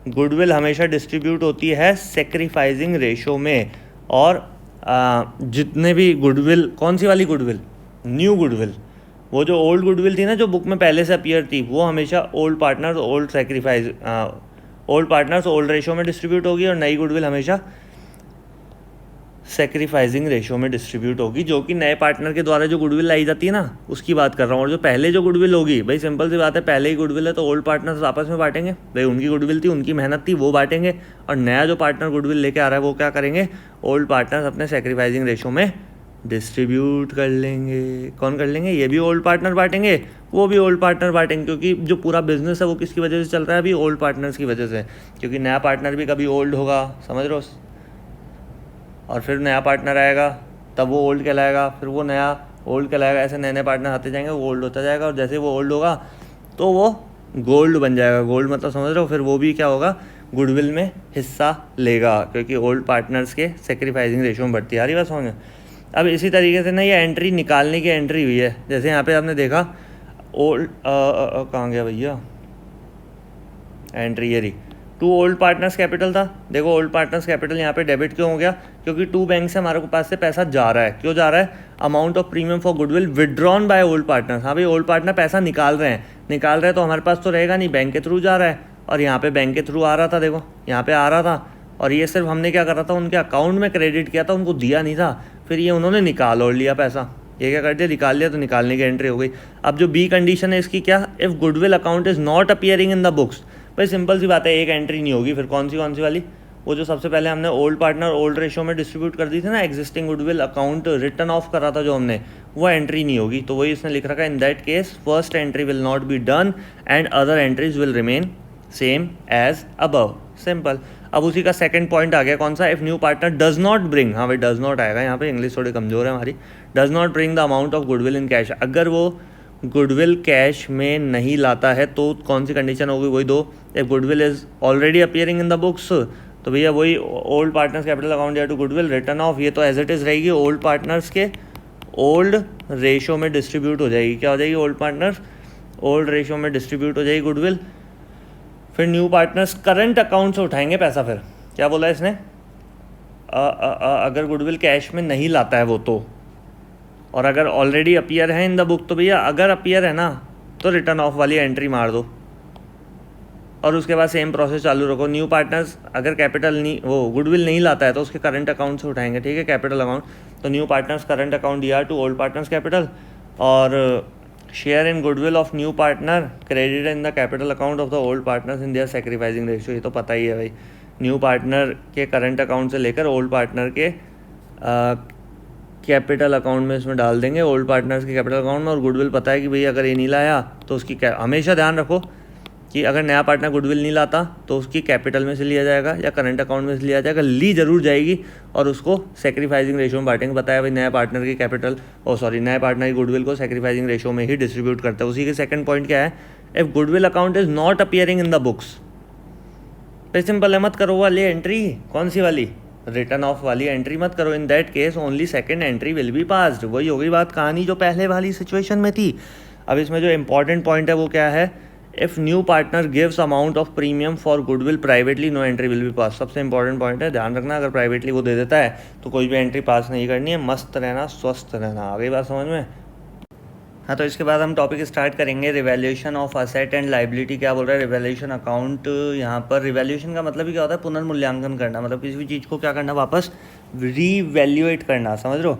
गुडविल हमेशा डिस्ट्रीब्यूट होती है सेक्रीफाइजिंग रेशो में। और जितने भी गुडविल, कौन सी वाली गुडविल, न्यू गुडविल, वो जो ओल्ड गुडविल थी ना जो बुक में पहले से अपीयर थी, वो हमेशा ओल्ड पार्टनर्स ओल्ड रेशो में डिस्ट्रीब्यूट होगी, और नई गुडविल हमेशा सेक्रीफाइजिंग रेशो में डिस्ट्रीब्यूट होगी, जो कि नए पार्टनर के द्वारा जो गुडविल लाई जाती है ना उसकी बात कर रहा हूँ। और जो पहले जो गुडविल होगी, भाई सिंपल सी बात है, पहले ही गुडविल है तो ओल्ड पार्टनर्स आपस में बांटेंगे, भाई उनकी गुडविल थी, उनकी मेहनत थी, वो बांटेंगे, और नया जो पार्टनर गुडविल लेके आ रहा है वो क्या करेंगे, ओल्ड पार्टनर्स अपने सेक्रीफाइजिंग रेशो में डिस्ट्रीब्यूट कर लेंगे। कौन कर लेंगे? ये भी ओल्ड पार्टनर बांटेंगे, वो भी ओल्ड पार्टनर बांटेंगे, क्योंकि जो पूरा बिजनेस है वो किसकी वजह से चल रहा है, अभी ओल्ड पार्टनर्स की वजह से, क्योंकि नया पार्टनर भी कभी ओल्ड होगा, समझ रहे हो, और फिर नया पार्टनर आएगा तब वो ओल्ड कहलाएगा, फिर वो नया ओल्ड कहलाएगा, ऐसे नए नए पार्टनर आते जाएंगे, वो ओल्ड होता जाएगा, और जैसे वो ओल्ड होगा तो वो गोल्ड बन जाएगा। गोल्ड मतलब समझ रहे हो, फिर वो भी क्या होगा, गुडविल में हिस्सा लेगा, क्योंकि ओल्ड पार्टनर्स के सेक्रीफाइजिंग रेशो में बढ़ती है। आ रही बात समझ में? अब इसी तरीके से ना ये एंट्री निकालने की एंट्री हुई है, जैसे यहाँ पे आपने देखा ओल्ड कहाँ गया भैया एंट्री, ये रही, टू ओल्ड पार्टनर्स कैपिटल था, देखो ओल्ड पार्टनर्स कैपिटल यहाँ पे डेबिट क्यों हो गया, क्योंकि टू बैंक से हमारे पास से पैसा जा रहा है। क्यों जा रहा है? Amount of premium for goodwill withdrawn by old partners. हाँ भाई ओल्ड पार्टनर पैसा निकाल रहे हैं तो हमारे पास तो रहेगा नहीं, बैंक के थ्रू जा रहा है, और यहाँ पे बैंक के थ्रू आ रहा था, देखो यहाँ पे आ रहा था, और ये सिर्फ हमने क्या करा था, उनके अकाउंट में क्रेडिट किया था, उनको दिया नहीं था, फिर ये उन्होंने निकाल और लिया पैसा, ये क्या कर दिया, निकाल लिया, तो निकालने की एंट्री हो गई। अब जो बी कंडीशन है इसकी क्या, if goodwill account is not appearing in the books, भाई सिंपल सी बात है, एक एंट्री नहीं होगी, फिर कौन सी वाली, वो जो सबसे पहले हमने ओल्ड पार्टनर ओल्ड रेशो में डिस्ट्रीब्यूट कर दी थी ना, existing goodwill account return of करा था जो हमने, वो एंट्री नहीं होगी। तो वही इसने लिख रखा है, in that case first entry will not be done and other entries will remain same as above, simple. अब उसी का सेकंड पॉइंट आ गया, कौन सा, if new partner does not bring, हाँ भाई डज नॉट आएगा यहाँ पे, इंग्लिश थोड़ी कमजोर है हमारी, does not bring the amount of goodwill in cash, अगर वो गुडविल कैश में नहीं लाता है तो कौन सी कंडीशन होगी, वही दो, if goodwill is already appearing in the books, तो भैया वही ओल्ड पार्टनर्स कैपिटल अकाउंट या टू गुडविल रिटर्न ऑफ, ये तो एज इट इज़ रहेगी, ओल्ड पार्टनर्स के ओल्ड रेशो में डिस्ट्रीब्यूट हो जाएगी, क्या हो जाएगी, ओल्ड पार्टनर्स ओल्ड रेशो में डिस्ट्रीब्यूट हो जाएगी गुडविल। फिर न्यू पार्टनर्स करंट अकाउंट से उठाएंगे पैसा, फिर क्या बोला इसने, अगर गुडविल कैश में नहीं लाता है वो तो, और अगर ऑलरेडी अपीयर है इन द बुक, तो भैया अगर अपीयर है ना तो रिटर्न ऑफ वाली एंट्री मार दो, और उसके बाद सेम प्रोसेस चालू रखो। न्यू पार्टनर्स अगर कैपिटल नहीं, वो गुडविल नहीं लाता है तो उसके करंट अकाउंट से उठाएंगे, ठीक है, कैपिटल अकाउंट, तो न्यू पार्टनर्स करंट अकाउंट दिया टू ओल्ड पार्टनर्स कैपिटल, और share in goodwill of new partner credit in the capital account of the old partners in there sacrificing ratio, ये तो पता ही है भाई, न्यू पार्टनर के करंट अकाउंट से लेकर ओल्ड पार्टनर के कैपिटल अकाउंट में इसमें डाल देंगे, ओल्ड पार्टनर्स के कैपिटल अकाउंट में, और गुडविल पता है कि भाई अगर ये नहीं लाया तो उसकी हमेशा ध्यान रखो कि अगर नया पार्टनर गुडविल नहीं लाता तो उसकी कैपिटल में से लिया जाएगा या करंट अकाउंट में से लिया जाएगा, ली जरूर जाएगी, और उसको सेक्रीफाइजिंग रेशो में बांटेंगे। बताया भाई नया पार्टनर की कैपिटल नया पार्टनर की गुडविल को सेक्रीफाइजिंग रेशो में ही डिस्ट्रीब्यूट करता है। उसी के सेकंड पॉइंट क्या है, if goodwill account is not appearing in the books, पे सिंपल है, मत करो वाली एंट्री, कौन सी वाली, रिटर्न ऑफ वाली एंट्री मत करो, इन that case only second entry will be passed. वही हो गई बात, कहानी जो पहले वाली सिचुएशन में थी। अब इसमें जो इंपॉर्टेंट पॉइंट है वो क्या है, if new partner gives amount of premium for goodwill privately no entry will be pass. सबसे इंपॉर्टेंट पॉइंट है, ध्यान रखना, अगर प्राइवेटली वो दे देता है तो कोई भी एंट्री पास नहीं करनी है, मस्त रहना, स्वस्थ रहना। आ गई बात समझ में? हाँ, तो इसके बाद हम टॉपिक स्टार्ट करेंगे, revaluation of asset and liability. क्या बोल रहा है, रिवैल्यूएशन अकाउंट। यहाँ पर रिवैल्यूएशन का मतलब ही क्या होता है, पुनर्मूल्यांकन करना, मतलब किसी भी चीज़ को क्या करना, वापस रीवैल्यूएट करना, समझ लो।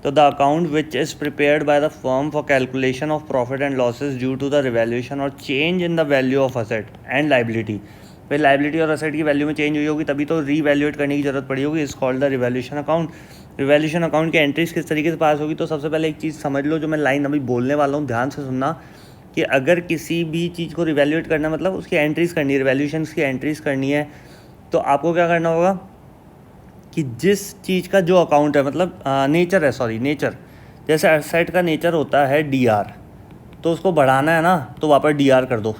तो the account which is prepared by the firm for calculation of profit and losses due to the revaluation और change in the value of asset and liability. फिर लाइबिलिटी और असेट की वैल्यू में चेंज हुई होगी तभी तो रीवैल्यूएट करने की जरूरत पड़ी होगी, is called the revaluation account. Revaluation account की एंट्रीज किस तरीके से पास होगी, तो सबसे पहले एक चीज़ समझ लो, जो मैं लाइन अभी बोलने वाला हूँ ध्यान से सुनना, कि अगर किसी भी चीज़ को रिवैल्यूएट करना मतलब उसकी एंट्रीज करनी है, रिवैल्यूएशन की एंट्रीज करनी है, तो आपको क्या करना होगा कि जिस चीज़ का जो अकाउंट है, मतलब नेचर है, सॉरी नेचर, जैसे एसेट का नेचर होता है डीआर, तो उसको बढ़ाना है ना तो वहाँ पर डीआर कर दो,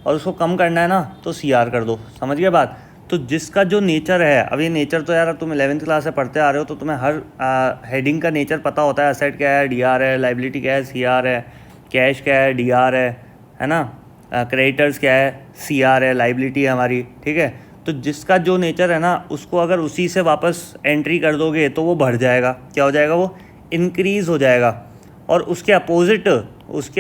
और उसको कम करना है ना तो सीआर कर दो। समझ गए बात। तो जिसका जो नेचर है, अब ये नेचर तो यार तुम 11th क्लास से पढ़ते आ रहे हो, तो तुम्हें हर हेडिंग का नेचर पता होता है, एसेट क्या है डीआर है, लाइबिलिटी क्या है सीआर है, कैश क्या है डीआर है ना, क्रेडिटर्स क्या है सीआर है, लाइबिलिटी है हमारी, ठीक है। तो जिसका जो नेचर है ना उसको अगर उसी से वापस एंट्री कर दोगे तो वो बढ़ जाएगा, क्या हो जाएगा, वो इंक्रीज़ हो जाएगा। और उसके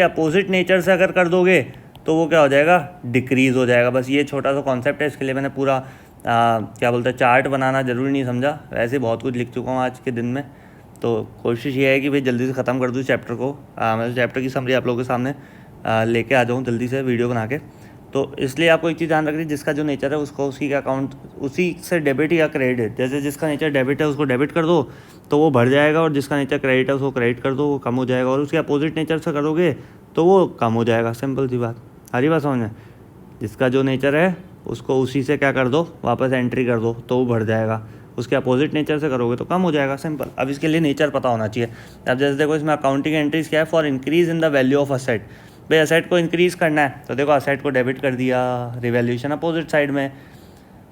अपोजिट नेचर से अगर कर दोगे तो वो क्या हो जाएगा, डिक्रीज़ हो जाएगा। बस ये छोटा सा कॉन्सेप्ट है, इसके लिए मैंने पूरा क्या बोलते हैं चार्ट बनाना ज़रूरी नहीं समझा, वैसे बहुत कुछ लिख चुका हूँ आज के दिन में। तो कोशिश ये है कि भाई जल्दी से ख़त्म कर दूँ चैप्टर को, मैं चैप्टर की समरी आप लोगों के सामने लेके आ जाऊँ जल्दी से वीडियो बना के। तो इसलिए आपको एक चीज़ ध्यान रखनी, जिसका जो नेचर है उसको उसी का अकाउंट, उसी से डेबिट या क्रेडिट, जैसे जिसका नेचर डेबिट है उसको डेबिट कर दो तो वो बढ़ जाएगा, और जिसका नेचर क्रेडिट है उसको क्रेडिट कर दो वो कम हो जाएगा, और उसके अपोजिट नेचर से करोगे तो वो कम हो जाएगा। सिंपल सी बात, हरी बात समझ में। जिसका जो नेचर है उसको उसी से क्या कर दो, वापस एंट्री कर दो तो वो बढ़ जाएगा, उसके अपोजिट नेचर से करोगे तो कम हो जाएगा, सिंपल। अब इसके लिए नेचर पता होना चाहिए। अब जैसे देखो इसमें अकाउंटिंग एंट्रीज क्या है, for increase in the value of asset, भाई असेट को इंक्रीज़ करना है तो देखो असेट को डेबिट कर दिया, रिवैल्यूएशन अपोजिट साइड में।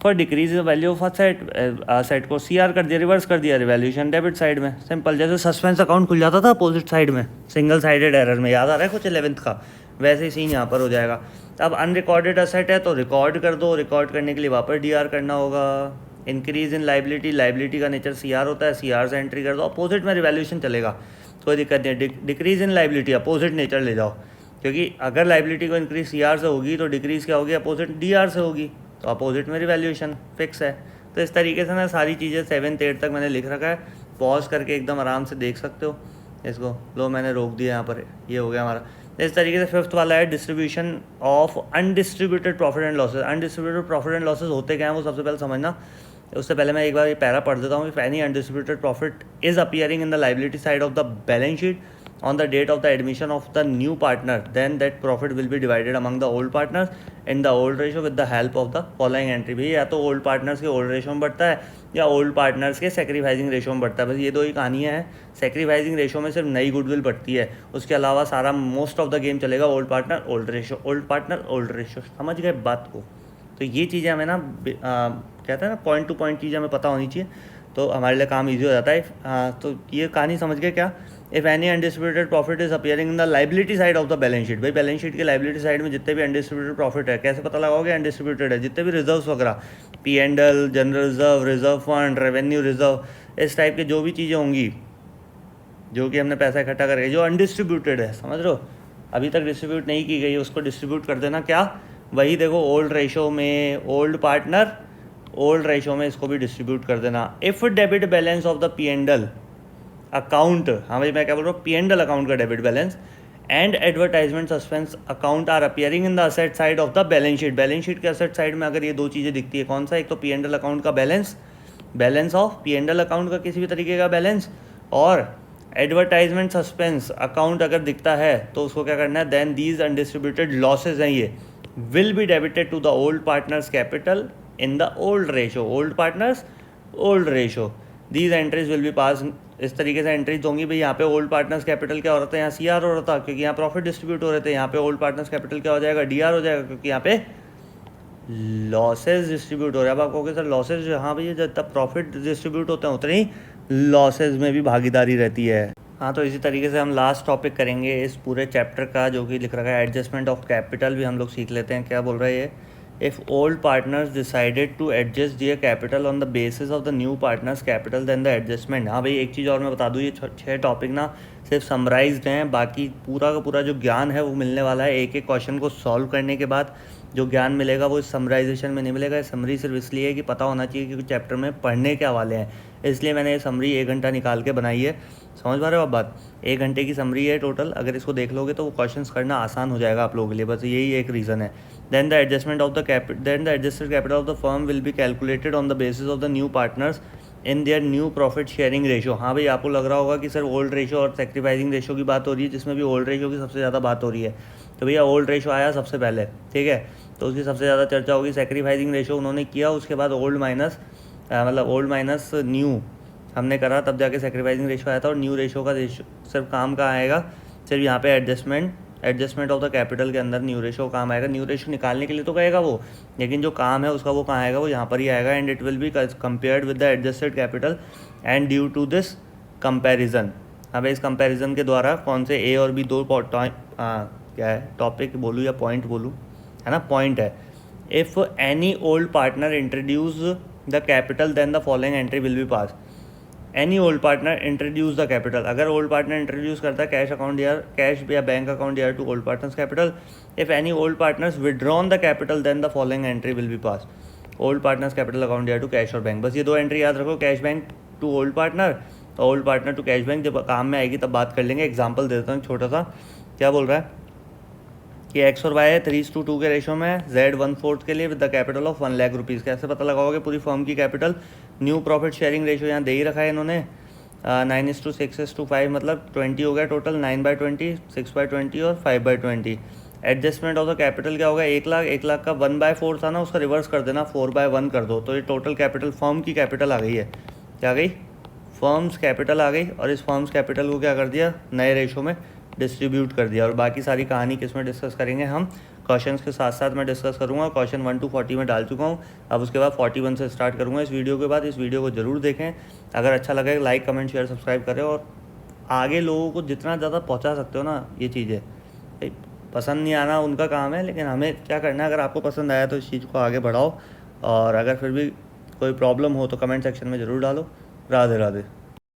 For decrease the value of asset को सीआर कर दिया, रिवर्स कर दिया, रिवैल्यूएशन डेबिट साइड में, सिंपल। जैसे सस्पेंस अकाउंट खुल जाता था अपोजिट साइड में सिंगल साइडेड एरर में, याद आ रहा है कुछ 11th का, वैसे ही सीन यहाँ पर हो जाएगा। अब अनरिकॉर्डेड असेट है तो रिकॉर्ड कर दो, रिकॉर्ड करने के लिए वापस डीआर करना होगा। इंक्रीज इन लाइबिलिटी, लाइबिलिटी का नेचर सीआर होता है, सीआर से एंट्री कर दो, अपोजिट में रिवैल्यूएशन चलेगा, कोई दिक्कत नहीं है। Decrease in liability opposite nature ले जाओ, क्योंकि अगर लाइबिलिटी को इंक्रीज सीआर से होगी तो डिक्रीज़ क्या होगी, अपोजिट डीआर से होगी, तो अपोजिट में रिवैल्यूएशन फिक्स है। तो इस तरीके से ना सारी चीज़ें 7th 8th तक मैंने लिख रखा है, पॉज करके एकदम आराम से देख सकते हो इसको। लो मैंने रोक दिया यहाँ पर, ये हो गया हमारा। इस तरीके से 5th वाला है distribution of undistributed profit and losses. Undistributed profit and losses होते क्या हैं वो सबसे पहले समझना। उससे पहले मैं एक बार ये पैरा पढ़ देता हूँ। If any undistributed profit is appearing in the liability side of the balance sheet on the date of the admission of the new partner, then that profit will be divided among the old partners in the old ratio with the help of the following entry। भाई या तो ओल्ड पार्टनर्स के ओल्ड रेशो में बढ़ता है या ओल्ड पार्टनर्स के सेक्रीफाइसिंग रेशो में बढ़ता है, बस ये दो ही कहानियाँ हैं। सेक्रीफाइसिंग रेशो में सिर्फ नई गुडविल बढ़ती है, उसके अलावा सारा मोस्ट ऑफ द गेम चलेगा old partner old ratio, old partner old ratio. समझ गए बात को। तो ये चीज़ें हमें ना कहते हैं ना पॉइंट टू पॉइंट चीज़ें हमें पता होनी चाहिए, तो हमारे लिए काम ईजी हो जाता है। तो ये कहानी समझ गए क्या। If any undistributed profit is appearing in the liability side of the balance sheet, भाई बैलेंस शीट के लाइबिलिटी साइड में जितने भी अनडिस्ट्रीब्यूटेड प्रॉफिट है, कैसे पता लगाओगे अनडिस्ट्रीब्यूटेड है, जितने भी रिजर्व्स वगैरह, P and L, general reserve, reserve fund, revenue reserve, इस टाइप की जो भी चीज़ें होंगी जो कि हमने पैसा इकट्ठा करके जो अनडिस्ट्रीब्यूटेड है, समझ लो अभी तक डिस्ट्रीब्यूट नहीं की गई, उसको डिस्ट्रीब्यूट कर देना। क्या, वही देखो ओल्ड रेशो में ओल्ड पार्टनर ओल्ड रेशो में इसको भी डिस्ट्रीब्यूट कर देना। If debit balance of the P and L account, हाँ भाई मैं क्या बोल रहा हूँ, पी एंड एल अकाउंट का debit balance and advertisement suspense account are appearing in the asset side of the balance sheet. Balance sheet के असेट साइड में अगर ये दो चीज़ें दिखती है, कौन सा, एक तो पी एंड एल अकाउंट का balance, balance of P and L account का किसी भी तरीके का बैलेंस, और एडवर्टाइजमेंट सस्पेंस अकाउंट अगर दिखता है तो उसको क्या करना है, देन दीज अनडिस्ट्रीब्यूटेड लॉसेज हैं ये will be debited to the old partners capital in the old ratio, old partners old ratio. These entries will be pass, इस तरीके से एंट्रीज होंगी। भाई यहाँ पे ओल्ड पार्टनर्स कैपिटल क्या हो रहा था, यहाँ सी आर हो रहा था क्योंकि यहाँ प्रॉफिट डिस्ट्रीब्यूट हो रहे थे, यहाँ पे ओल्ड पार्टनर्स कैपिटल क्या हो जाएगा, डी आर हो जाएगा क्योंकि यहाँ पे लॉसेज डिस्ट्रीब्यूट हो रहा है। अब आप कहोगे सर लॉसेज, हाँ भैया जब तक प्रॉफिट डिस्ट्रीब्यूट होते हैं उतने ही लॉसेज में भी भागीदारी रहती है। हाँ, तो इसी तरीके से हम लास्ट टॉपिक करेंगे इस पूरे चैप्टर का जो कि लिख रखा है एडजस्टमेंट ऑफ कैपिटल, भी हम लोग सीख लेते हैं। क्या बोल रहा है ये, if old partners decided to adjust their capital on the basis of the new partners capital then the adjustment. हाँ भाई एक चीज़ और मैं बता दूँ, ये 6 टॉपिक ना सिर्फ समराइज्ड हैं, बाकी पूरा का पूरा जो ज्ञान है वो मिलने वाला है एक एक क्वेश्चन को सॉल्व करने के बाद। जो ज्ञान मिलेगा वो इस समराइजेशन में नहीं मिलेगा। समरी सिर्फ इसलिए है कि पता होना चाहिए कि चैप्टर में पढ़ने क्या वाले हैं, इसलिए मैंने ये समरी 1 घंटा निकाल के बनाई है। समझ पा रहे हो आप बात? 1 घंटे की समरी है टोटल। अगर इसको देख लोगे तो वो क्वेश्चंस करना आसान हो जाएगा आप लोगों के लिए, बस यही एक रीज़न है। Then the adjustment of the adjusted capital of the firm will be calculated on the basis of the new partners in their new profit sharing ratio. हाँ भाई, आपको लग रहा होगा कि सर ओल्ड रेशो और सेक्रीफाइसिंग रेशो की बात हो रही है, जिसमें भी ओल्ड रेशो की सबसे ज़्यादा बात हो रही है। तो भैया ओल्ड रेशो आया सबसे पहले, ठीक है, तो उसकी सबसे ज़्यादा चर्चा होगी। सेक्रीफाइसिंग रेशो उन्होंने किया, उसके बाद ओल्ड माइनस न्यू हमने करा, तब जाके सेक्रीफाइसिंग रेशो आया था। और न्यू रेशो का रेशो सिर्फ काम कहाँ आएगा? सिर्फ यहाँ पे एडजस्टमेंट ऑफ द कैपिटल के अंदर न्यू रेशो काम आएगा। न्यू रेशो निकालने के लिए तो कहेगा वो, लेकिन जो काम है उसका वो कहाँ आएगा? वो यहाँ पर ही आएगा। And it will be compared with the adjusted capital and due to this comparison. अब इस कंपेरिजन के द्वारा कौन से ए और बी दो क्या है, टॉपिक बोलूँ या पॉइंट बोलूँ, है ना, पॉइंट है। If any old partner introduce the capital then the following entry will be pass. Any old partner introduce the capital, अगर ओल्ड पार्टनर इंट्रोड्यूस करता है कैश या बैंक अकाउंट यार to old partners capital. If any old partners withdrawn the capital then the following entry will be pass. Old partners capital account यार टू कैश और बैंक, बस ये 2 एंट्री याद रखो, cash bank to old partner और old partner to cash bank. जब काम में आएगी तब बात कर लेंगे। एग्जाम्पल देता हूँ छोटा सा। क्या बोल रहा है कि एक्स और वाई है 3:2 के रेशो में, Z 1/4 के लिए with the capital of 1 lakh rupees. कैसे पता लगाओगे पूरी फर्म की capital? New profit sharing ratio यहाँ दे ही रखा है इन्होंने, 9:6:5, मतलब 20 हो गया टोटल। 9/20, 6/20 और 5/20। एडजस्टमेंट ऑफ द कैपिटल क्या होगा? 1 लाख। 1 लाख का 1/4 था ना, उसका रिवर्स कर देना, 4/1 कर दो, तो ये टोटल कैपिटल फर्म की कैपिटल आ गई है। क्या आ गई? फर्म्स कैपिटल आ गई। और इस फर्म्स कैपिटल को क्या कर दिया? नए रेशो में डिस्ट्रीब्यूट कर दिया। और बाकी सारी कहानी किस में डिस्कस करेंगे हम? क्वेश्चंस के साथ साथ मैं डिस्कस करूंगा। क्वेश्चन 1 to 40 में डाल चुका हूं, अब उसके बाद 41 से स्टार्ट करूंगा इस वीडियो के बाद। इस वीडियो को जरूर देखें, अगर अच्छा लगे लाइक कमेंट शेयर सब्सक्राइब करें, और आगे लोगों को जितना ज़्यादा पहुंचा सकते हो ना ये चीज़ें। पसंद नहीं आना उनका काम है, लेकिन हमें क्या करना है, अगर आपको पसंद आया तो इस चीज़ को आगे बढ़ाओ, और अगर फिर भी कोई प्रॉब्लम हो तो कमेंट सेक्शन में ज़रूर डालो। राधे राधे।